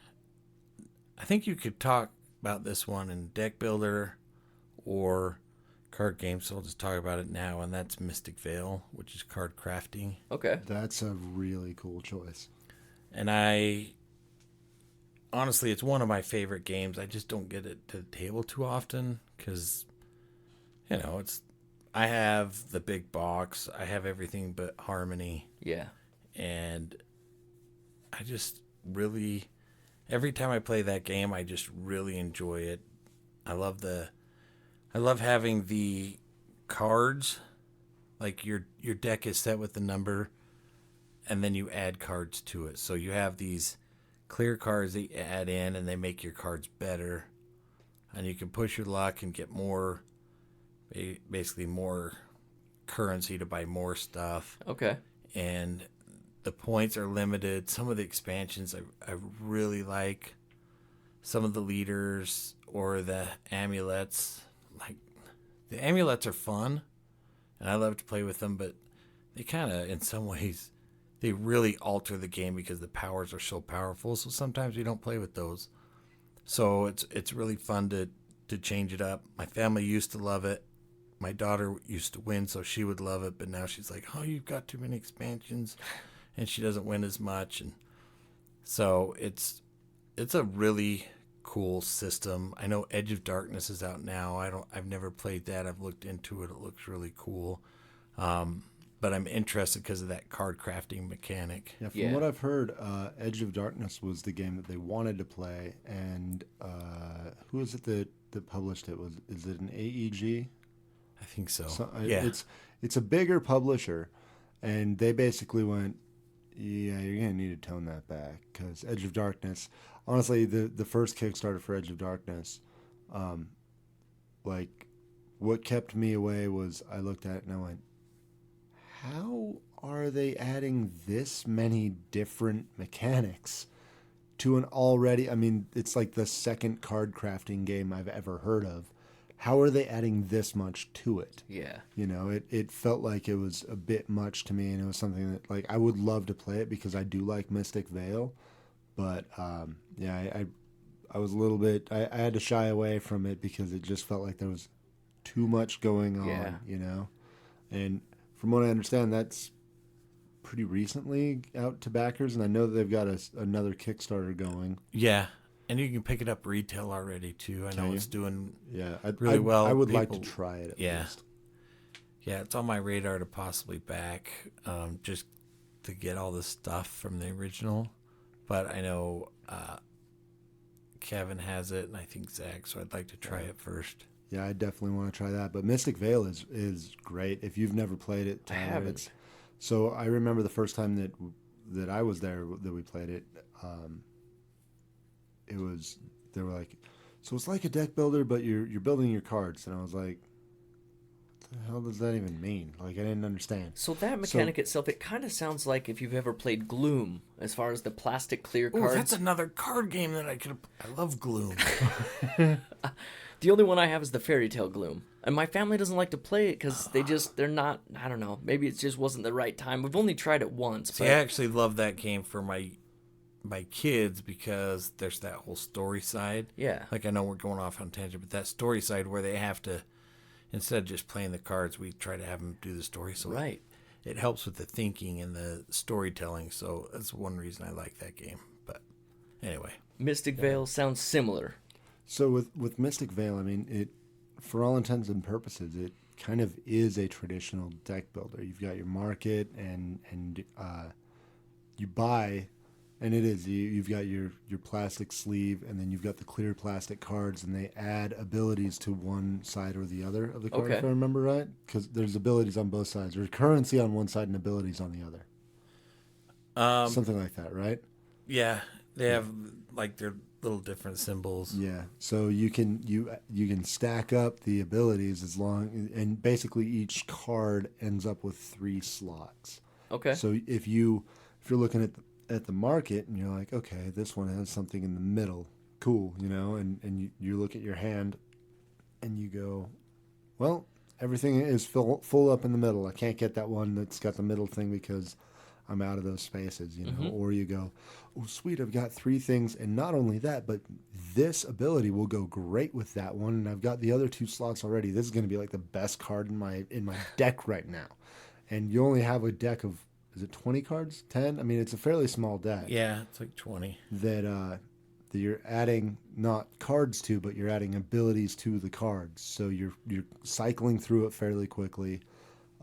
I think you could talk about this one in deck builder or card game, so I'll just talk about it now, and that's Mystic Vale, which is card crafting. Okay. That's a really cool choice. And honestly, it's one of my favorite games. I just don't get it to the table too often because, I have the big box. I have everything but Harmony. Yeah. And I just really, every time I play that game, I just really enjoy it. I love having the cards, like your deck is set with the number, and then you add cards to it. So you have these clear cards that you add in, and they make your cards better. And you can push your luck and get basically more currency to buy more stuff. Okay. And the points are limited. Some of the expansions I really like. Some of the leaders or the amulets. Like, the amulets are fun, and I love to play with them, but they kind of, in some ways, they really alter the game because the powers are so powerful, so sometimes we don't play with those. So it's really fun to change it up. My family used to love it. My daughter used to win, so she would love it, but now she's like, oh, you've got too many expansions, and she doesn't win as much. And so it's a really cool system. I know Edge of Darkness is out now. I've never played that. I've looked into it. It looks really cool. But I'm interested because of that card crafting mechanic. Yeah, from what I've heard, Edge of Darkness was the game that they wanted to play, and who is it that published it? Is it an AEG? I think so. Yeah, it's a bigger publisher, and they basically went, yeah, you're gonna need to tone that back because Edge of Darkness. Honestly, the first Kickstarter for Edge of Darkness, like what kept me away was I looked at it and I went, how are they adding this many different mechanics to an already, I mean, it's like the second card crafting game I've ever heard of. how are they adding this much to it? Yeah. You know, it felt like it was a bit much to me, and it was something that, like, I would love to play it because I do like Mystic Vale, but yeah, I was a little bit, I had to shy away from it because it just felt like there was too much going on, you know? And from what I understand, that's pretty recently out to backers, and I know that they've got another Kickstarter going. Yeah, and you can pick it up retail already, too. I know it's doing really well. I would like to try it at least. Yeah, it's on my radar to possibly back, just to get all the stuff from the original. But I know Kevin has it, and I think Zach, so I'd like to try it first. Yeah, I definitely want to try that. But Mystic Vale is great. If you've never played it, Tyler, I haven't. So I remember the first time that I was there that we played it. They were like, so it's like a deck builder, but you're building your cards, and I was like, what the hell does that even mean? Like, I didn't understand. So that mechanic itself, it kind of sounds like if you've ever played Gloom, as far as the plastic clear cards. That's another card game that I love Gloom. The only one I have is the Fairy Tale Gloom. And my family doesn't like to play it because they're not, I don't know, maybe it just wasn't the right time. We've only tried it once. See, I actually love that game for my kids because there's that whole story side. Yeah. Like, I know we're going off on tangent, but that story side where they have to, instead of just playing the cards, we try to have them do the story. So right. It helps with the thinking and the storytelling. So that's one reason I like that game. But anyway. Mystic Vale sounds similar. So with Mystic Vale, I mean, it, for all intents and purposes, it kind of is a traditional deck builder. You've got your market and you buy, and it is, you've got your plastic sleeve, and then you've got the clear plastic cards, and they add abilities to one side or the other of the card, if I remember right, because there's abilities on both sides. There's currency on one side and abilities on the other. Something like that, right? Yeah, they have like their little different symbols. Yeah, so you can stack up the abilities as long, and basically each card ends up with 3 slots. Okay. So if you're looking at the market and you're like, okay, this one has something in the middle, cool, you know, and you look at your hand and you go, well, everything is full up in the middle. I can't get that one that's got the middle thing because I'm out of those spaces, you know. Mm-hmm. Or you go, oh, sweet, I've got 3 things, and not only that, but this ability will go great with that one, and I've got the other 2 slots already. This is going to be like the best card in my deck right now. And you only have a deck of, is it 20 cards? 10? I mean, it's a fairly small deck. Yeah, it's like 20. That you're adding not cards to, but you're adding abilities to the cards. So you're cycling through it fairly quickly.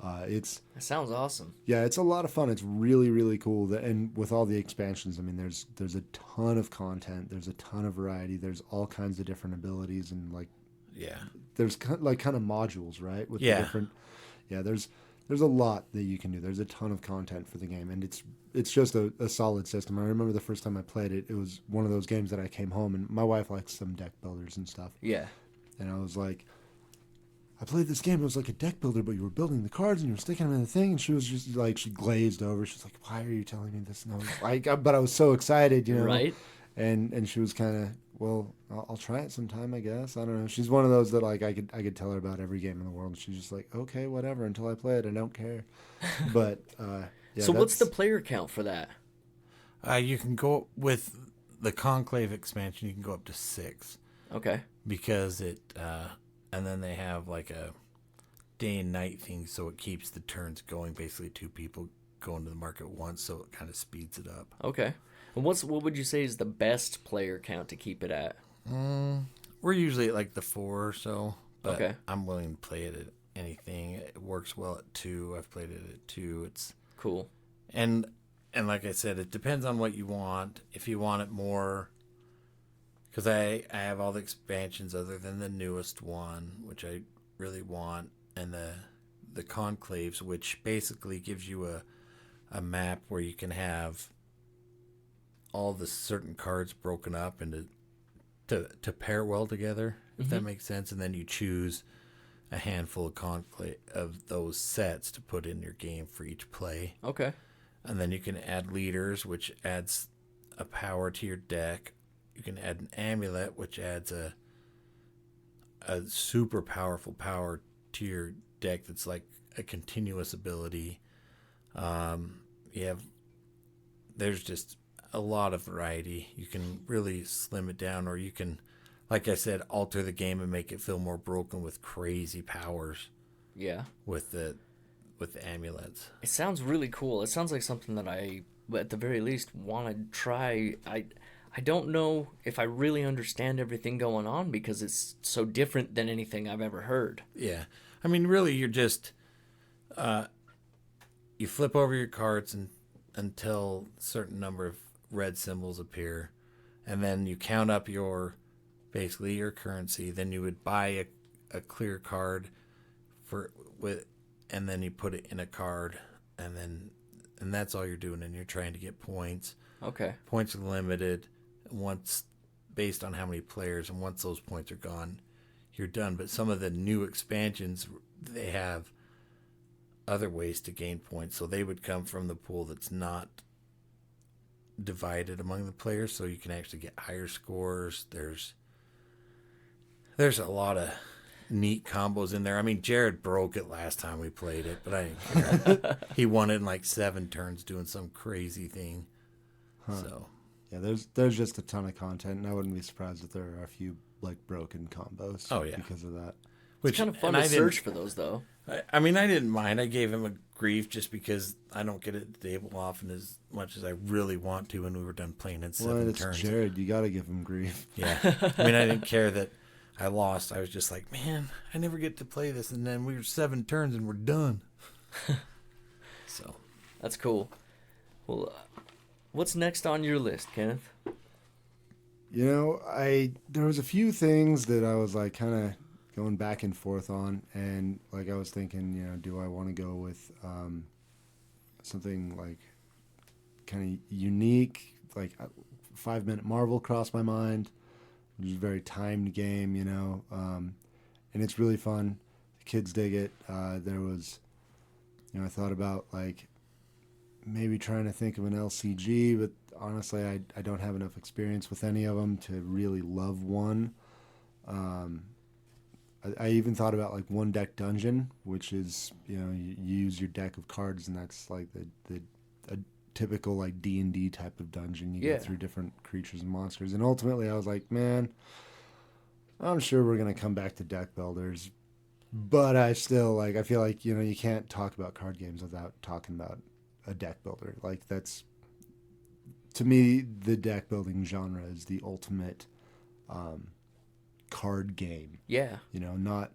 That sounds awesome. Yeah, it's a lot of fun. It's really, really cool. And with all the expansions, I mean, there's a ton of content. There's a ton of variety. There's all kinds of different abilities, and there's kind of modules, right? With the different, there's a lot that you can do. There's a ton of content for the game, and it's just a solid system. I remember the first time I played it, it was one of those games that I came home, and my wife likes some deck builders and stuff. Yeah. And I was like, I played this game. It was like a deck builder, but you were building the cards and you were sticking them in the thing. And she was just like, she glazed over. She was like, "Why are you telling me this?" And I was but I was so excited, you know. Right. And she was kind of, well, I'll try it sometime, I guess. I don't know. She's one of those that like I could tell her about every game in the world. And she's just like, okay, whatever. Until I play it, I don't care. But so what's the player count for that? You can go with the Conclave expansion. You can go up to 6. Okay. Because it. And then they have like a day and night thing, so it keeps the turns going. Basically, 2 people going to the market once, so it kind of speeds it up. Okay. And what would you say is the best player count to keep it at? We're usually at like the 4 or so, but okay. I'm willing to play it at anything. It works well at 2. I've played it at 2. It's cool. And like I said, it depends on what you want. If you want it more... Because I have all the expansions other than the newest one, which I really want, and the conclaves, which basically gives you a map where you can have all the certain cards broken up into to pair well together, if that makes sense. And then you choose a handful of conclave of those sets to put in your game for each play. Okay. And then you can add leaders, which adds a power to your deck. You can add an amulet, which adds a a super powerful power to your deck that's like a continuous ability. There's just a lot of variety. You can really slim it down, or you can, like I said, alter the game and make it feel more broken with crazy powers. Yeah. With the amulets. It sounds really cool. It sounds like something that I, at the very least, want to try. I don't know if I really understand everything going on because it's so different than anything I've ever heard. Yeah. I mean, really, you're just, you flip over your cards until a certain number of red symbols appear, and then you count up basically your currency. Then you would buy a clear card and then you put it in a card, and that's all you're doing, and you're trying to get points. Okay. Points are limited once based on how many players, and once those points are gone, you're done. But some of the new expansions, they have other ways to gain points, so they would come from the pool that's not divided among the players, so you can actually get higher scores. There's a lot of neat combos in there. I mean, Jared broke it last time we played it, but I didn't care. He won it in like 7 turns doing some crazy thing. Huh. So yeah, there's just a ton of content, and I wouldn't be surprised if there are a few like broken combos. Oh yeah, because of that. It's kind of fun to search for those, though. I mean, I didn't mind. I gave him a grief just because I don't get at the table often as much as I really want to when we were done playing in 7 turns. Jared, you got to give him grief. Yeah. I mean, I didn't care that I lost. I was just like, man, I never get to play this. And then we were 7 turns and we're done. So. That's cool. Well, what's next on your list, Kenneth? You know, there was a few things that I was like kind of going back and forth on, and like I was thinking, you know, do I want to go with something like kind of unique, like 5-minute Marvel crossed my mind, which is a very timed game, you know, and it's really fun. The kids dig it. There was, you know, I thought about like maybe trying to think of an LCG, but honestly, I don't have enough experience with any of them to really love one. I even thought about like one deck dungeon, which is, you know, you use your deck of cards, and that's like a typical like D&D type of dungeon. You get through different creatures and monsters, and ultimately I was like, man, I'm sure we're gonna come back to deck builders, but I still like, I feel like, you know, you can't talk about card games without talking about a deck builder. Like, that's, to me, the deck building genre is the ultimate card game. Yeah. You know,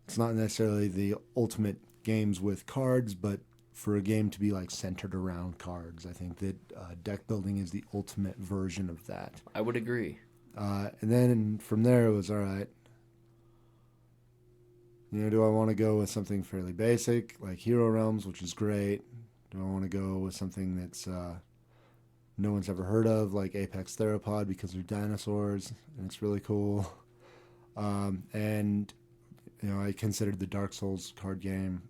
it's not necessarily the ultimate games with cards, but for a game to be like centered around cards, I think that deck building is the ultimate version of that. I would agree. And then from there it was, all right, you know, do I want to go with something fairly basic like Hero Realms, which is great? Do I want to go with something that's no one's ever heard of, like Apex Theropod, because they're dinosaurs and it's really cool? And, you know, I considered the Dark Souls card game,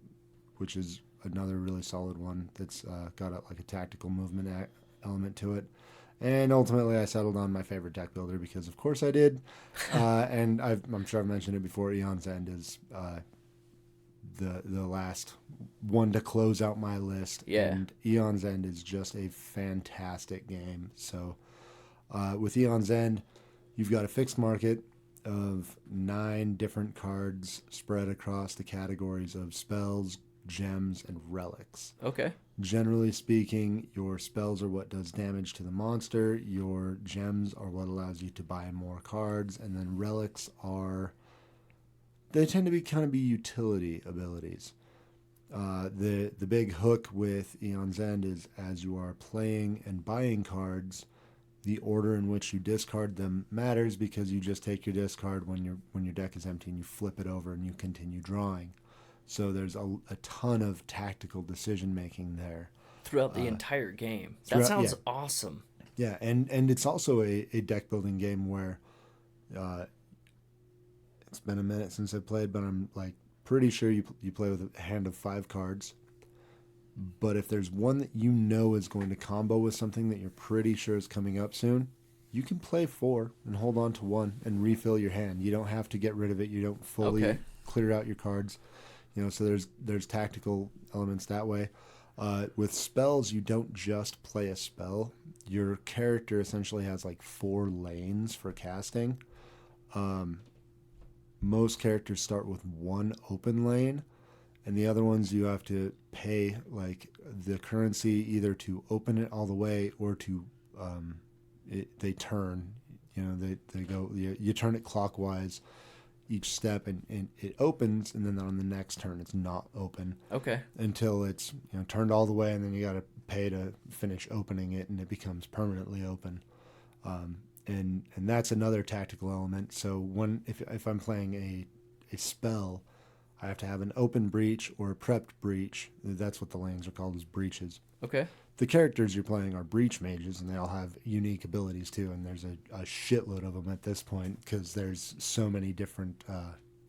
which is another really solid one that's got like a tactical movement element to it. And ultimately I settled on my favorite deck builder, because of course I did. And I'm sure I've mentioned it before, Aeon's End is the last one to close out my list. Yeah. And Aeon's End is just a fantastic game. So with Aeon's End, you've got a fixed market of 9 different cards spread across the categories of spells, gems, and relics. Okay. Generally speaking, your spells are what does damage to the monster, your gems are what allows you to buy more cards, and then relics they tend to be utility abilities. The big hook with Aeon's End is, as you are playing and buying cards, the order in which you discard them matters, because you just take your discard when your deck is empty and you flip it over and you continue drawing. So there's a ton of tactical decision making there throughout the entire game. That sounds awesome. Yeah, and it's also a deck building game where it's been a minute since I played, but I'm like pretty sure you play with a hand of 5 cards. But if there's one that you know is going to combo with something that you're pretty sure is coming up soon, you can play 4 and hold on to 1 and refill your hand. You don't have to get rid of it. You don't fully clear out your cards. So there's tactical elements that way. With spells, you don't just play a spell. Your character essentially has like 4 lanes for casting. Most characters start with 1 open lane, and the other ones you have to pay like the currency either to open it all the way or to they turn. They go. You turn it clockwise each step, and it opens, and then on the next turn it's not open. Okay. Until it's turned all the way, and then you got to pay to finish opening it, and it becomes permanently open. And that's another tactical element. So if I'm playing a spell, I have to have an open breach or a prepped breach. That's what the lanes are called, is breaches. Okay. The characters you're playing are breach mages, and they all have unique abilities too. And there's a shitload of them at this point because there's so many different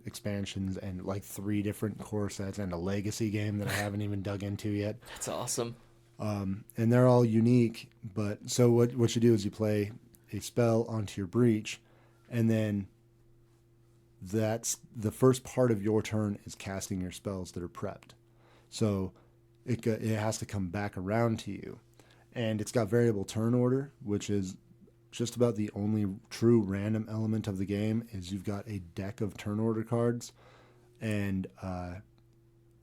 expansions and like 3 different core sets and a legacy game that I haven't even dug into yet. That's awesome. And they're all unique. But so what you do is you play a spell onto your breach, and then that's the first part of your turn is casting your spells that are prepped. So it has to come back around to you, and it's got variable turn order, which is just about the only true random element of the game. Is you've got a deck of turn order cards, and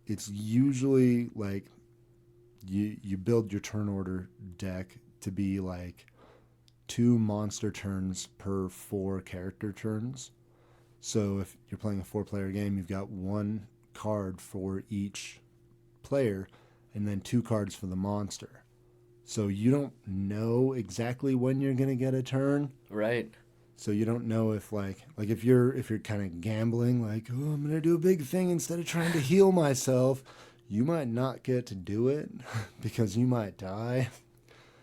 it's usually like you build your turn order deck to be like 2 monster turns per 4 character turns. So if you're playing a 4-player game, you've got 1 card for each player and then 2 cards for the monster. So you don't know exactly when you're going to get a turn. Right. So you don't know if if you're kind of gambling, like, oh, I'm going to do a big thing instead of trying to heal myself, you might not get to do it because you might die.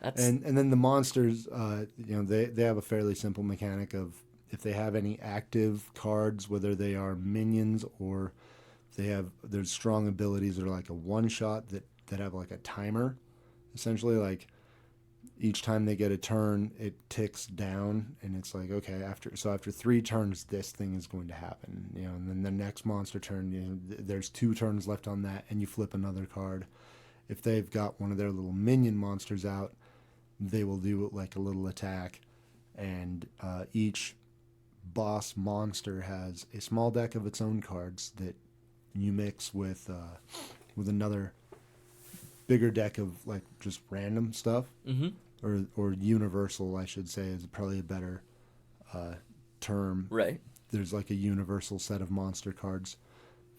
And then the monsters, they have a fairly simple mechanic of if they have any active cards, whether they are minions or there's strong abilities that are like a one-shot that have like a timer. Essentially, like each time they get a turn, it ticks down, and it's like, okay, after 3 turns, this thing is going to happen. And then the next monster turn, there's 2 turns left on that, and you flip another card. If they've got one of their little minion monsters out, they will do like a little attack, and each boss monster has a small deck of its own cards that you mix with another bigger deck of like just random stuff, or universal, I should say, is probably a better term. Right. There's like a universal set of monster cards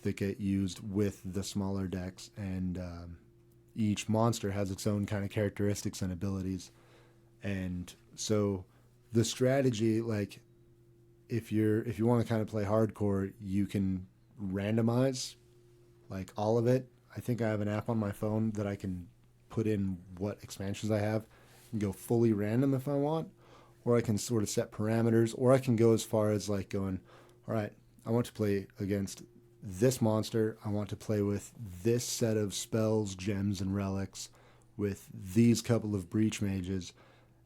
that get used with the smaller decks, and each monster has its own kind of characteristics and abilities. And so the strategy, like if you want to kind of play hardcore, you can randomize like all of it. I think I have an app on my phone that I can put in what expansions I have and go fully random if I want, or I can sort of set parameters, or I can go as far as like going, all right, I want to play against this monster. I want to play with this set of spells, gems, and relics with these couple of breach mages,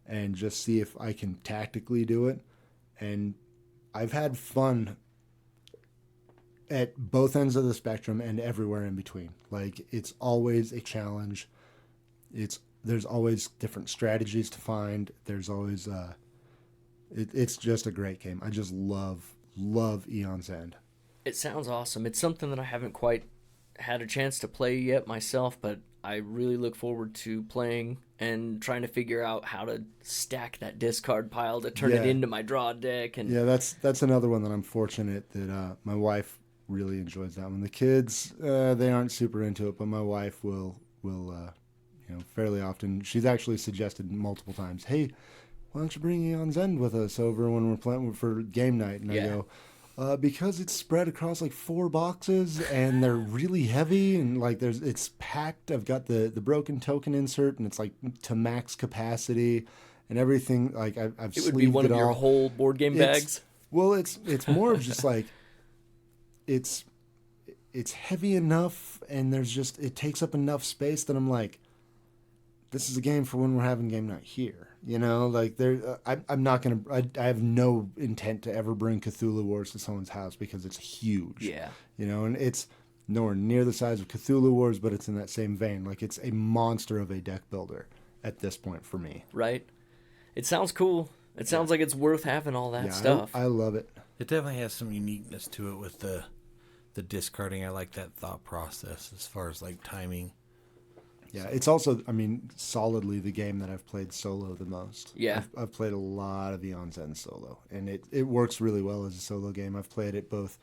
and just see if I can tactically do it. And I've had fun at both ends of the spectrum and everywhere in between. Like, it's always a challenge. There's always different strategies to find. There's always it's just a great game. I just love Aeon's End. It sounds awesome. It's something that I haven't quite had a chance to play yet myself, but I really look forward to playing and trying to figure out how to stack that discard pile to turn it into my draw deck. And yeah, that's another one that I'm fortunate that my wife really enjoys that one. The kids, they aren't super into it, but my wife will fairly often. She's actually suggested multiple times, hey, why don't you bring Aeon's End with us over when we're playing for game night? And I go, because it's spread across like 4 boxes and they're really heavy and like it's packed. I've got the broken token insert and it's like to max capacity and everything. Like I've it would be one of your whole board game bags. Well, it's more of just like it's heavy enough and there's just it takes up enough space that I'm like, this is a game for when we're having game night here. You know, like I'm not gonna. I have no intent to ever bring Cthulhu Wars to someone's house because it's huge. Yeah. You know, and it's nowhere near the size of Cthulhu Wars, but it's in that same vein. Like it's a monster of a deck builder at this point for me. Right. It sounds cool. It sounds like it's worth having all that stuff. I love it. It definitely has some uniqueness to it with the discarding. I like that thought process as far as like timing. Yeah, it's also, I mean, solidly the game that I've played solo the most. Yeah. I've played a lot of Aeon's End solo, and it works really well as a solo game. I've played it both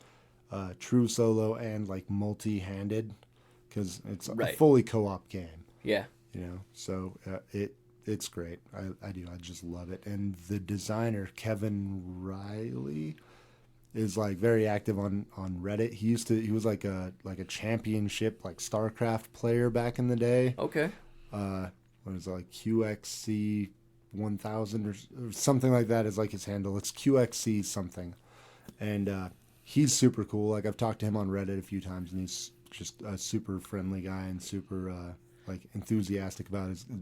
true solo and like multi-handed, because it's a fully co-op game. Yeah. You know, so it's great. I just love it. And the designer, Kevin Riley, is like very active on Reddit. He was like a championship like StarCraft player back in the day. Okay. What is it, like QXC 1000 or something like that is like his handle. It's QXC something. And he's super cool. Like I've talked to him on Reddit a few times, and he's just a super friendly guy and super like enthusiastic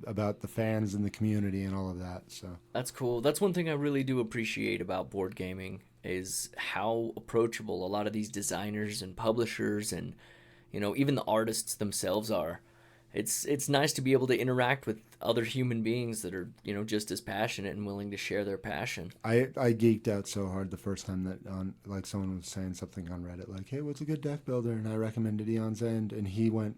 about the fans and the community and all of that. So that's cool. That's one thing I really do appreciate about board gaming is how approachable a lot of these designers and publishers and, you know, even the artists themselves are. It's nice to be able to interact with other human beings that are, you know, just as passionate and willing to share their passion. I geeked out so hard the first time that like someone was saying something on Reddit like, hey, what's a good deck builder? And I recommended Aeon's End, and he went,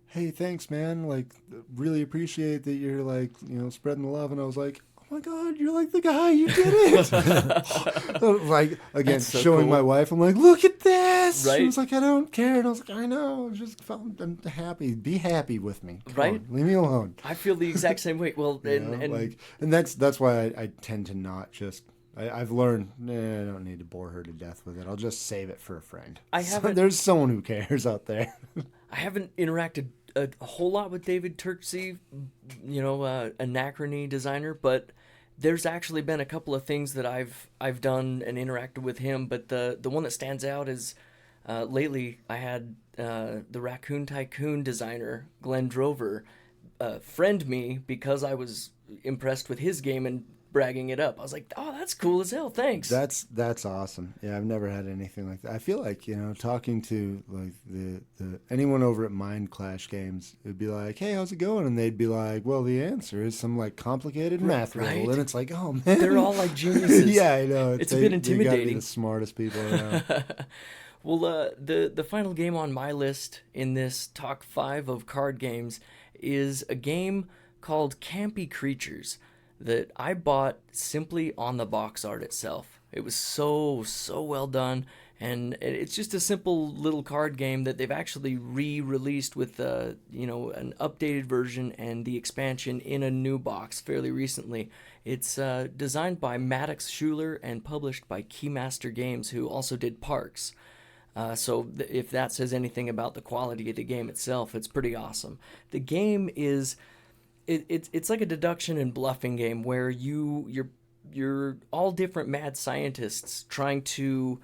hey, thanks, man. Like, really appreciate that you're like, you know, spreading the love. And I was like, oh my God, you're like the guy, you did it. Like, again, so showing cool. My wife, I'm like, look at this. Right? She was like, I don't care. And I was like, I know. I'm happy. Be happy with me. Come on, leave me alone. I feel the exact same way. Well, and that's why I tend to not just. I've learned I don't need to bore her to death with it. I'll just save it for a friend. There's someone who cares out there. I haven't interacted a whole lot with David Turksey, you know, Anachrony designer, but there's actually been a couple of things that I've done and interacted with him. But the one that stands out is lately I had the Raccoon Tycoon designer Glenn Drover friend me because I was impressed with his game and bragging it up. I was like, oh, that's cool as hell, thanks. That's awesome. Yeah, I've never had anything like that. I feel like, you know, talking to like the anyone over at Mind Clash Games, it'd be like, hey, how's it going? And they'd be like, well, the answer is some like complicated math riddle. And it's like, oh man, they're all like geniuses. Yeah, I know. It's a bit intimidating. They gotta be the smartest people around. Well, the final game on my list in this top 5 of card games is a game called Campy Creatures that I bought simply on the box art itself. It was so well done, and it's just a simple little card game that they've actually re-released with you know, an updated version and the expansion in a new box fairly recently. It's designed by Maddox Schuler and published by Keymaster Games, who also did Parks. So if that says anything about the quality of the game itself, it's pretty awesome. The game is it's like a deduction and bluffing game where you're all different mad scientists trying to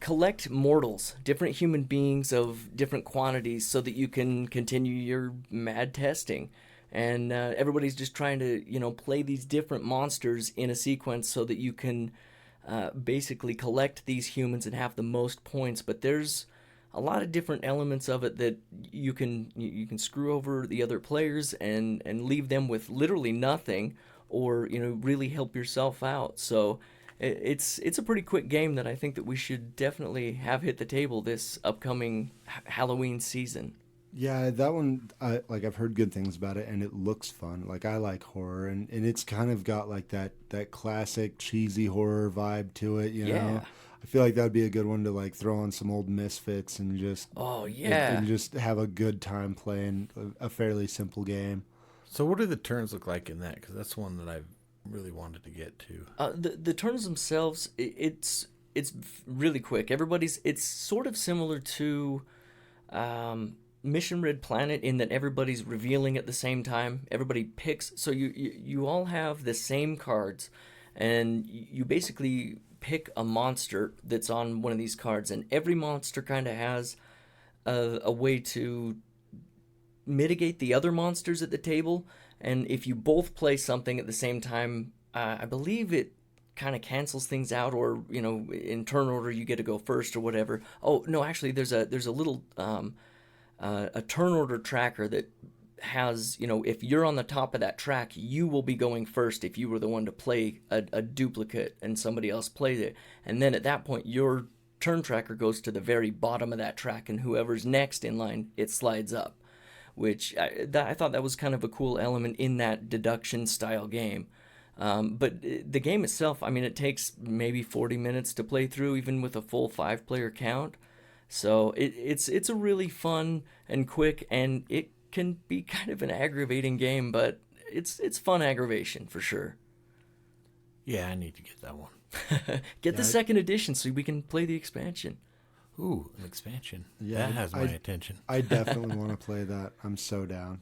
collect mortals, different human beings of different quantities, so that you can continue your mad testing. And everybody's just trying to, you know, play these different monsters in a sequence so that you can basically collect these humans and have the most points. But there's a lot of different elements of it that you can screw over the other players and leave them with literally nothing, or, you know, really help yourself out. So it's a pretty quick game that I think that we should definitely have hit the table this upcoming Halloween season. Yeah, that one, I've heard good things about it, and it looks fun. Like, I like horror, and it's kind of got like that classic cheesy horror vibe to it, you know? I feel like that would be a good one to like throw on some old Misfits and just and just have a good time playing a fairly simple game. So what do the turns look like in that? Because that's one that I've really wanted to get to. The turns themselves, it's really quick. It's sort of similar to Mission Red Planet in that everybody's revealing at the same time. Everybody picks, so you all have the same cards, and you basically pick a monster that's on one of these cards, and every monster kind of has a way to mitigate the other monsters at the table, and if you both play something at the same time, I believe it kind of cancels things out, or in turn order you get to go first or whatever. Oh no, actually there's a little a turn order tracker that has, if you're on the top of that track, you will be going first if you were the one to play a duplicate and somebody else plays it, and then at that point your turn tracker goes to the very bottom of that track, and whoever's next in line, it slides up, which I thought that was kind of a cool element in that deduction style game. But the game itself, I mean, it takes maybe 40 minutes to play through, even with a full 5-player count. So it's a really fun and quick, and it can be kind of an aggravating game, but it's fun aggravation for sure. Yeah, I need to get that one. Get the second edition so we can play the expansion. Ooh, an expansion. Yeah, that has my attention. I definitely want to play that. I'm so down.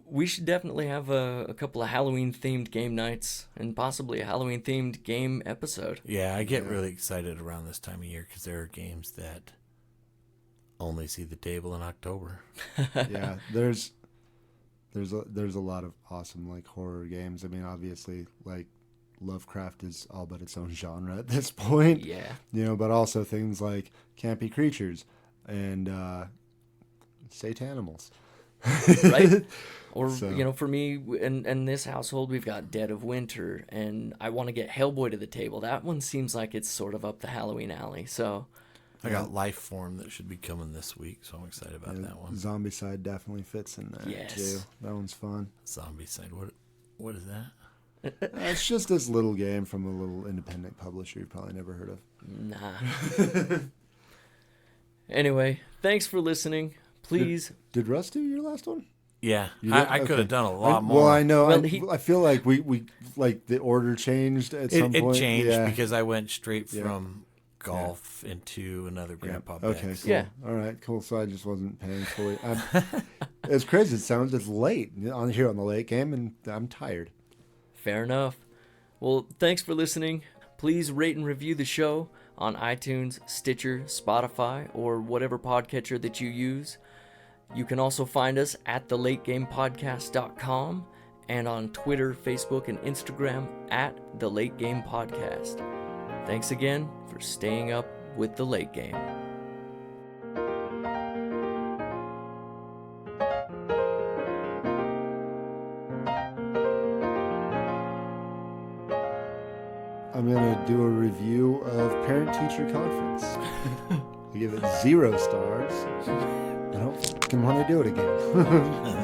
We should definitely have a couple of Halloween-themed game nights and possibly a Halloween-themed game episode. Yeah, I get really excited around this time of year because there are games that only see the table in October. Yeah, there's a lot of awesome like horror games. I mean, obviously, like Lovecraft is all but its own genre at this point. Yeah. But also things like campy creatures and Satanimals. Right? Or, for me, in this household, we've got Dead of Winter, and I want to get Hellboy to the table. That one seems like it's sort of up the Halloween alley, so... I got Lifeform that should be coming this week, so I'm excited about that one. Zombicide definitely fits in there, too. That one's fun. Zombicide, what is that? It's just this little game from a little independent publisher you've probably never heard of. Nah. Anyway, thanks for listening. Please. Did Russ do your last one? Yeah, I could have done a lot more. Well, I know. I feel like we like the order changed at some point. It changed because I went straight from golf into another grandpa bag. Okay, cool. Yeah. All right, cool. So I just wasn't paying fully. It's crazy. It's late on the late game, and I'm tired. Fair enough. Well, thanks for listening. Please rate and review the show on iTunes, Stitcher, Spotify, or whatever podcatcher that you use. You can also find us at thelategamepodcast.com and on Twitter, Facebook, and Instagram at The Late Game Podcast. Thanks again for staying up with The Late Game. I'm going to do a review of Parent-Teacher Conference. I give it 0 stars. I don't want to do it again.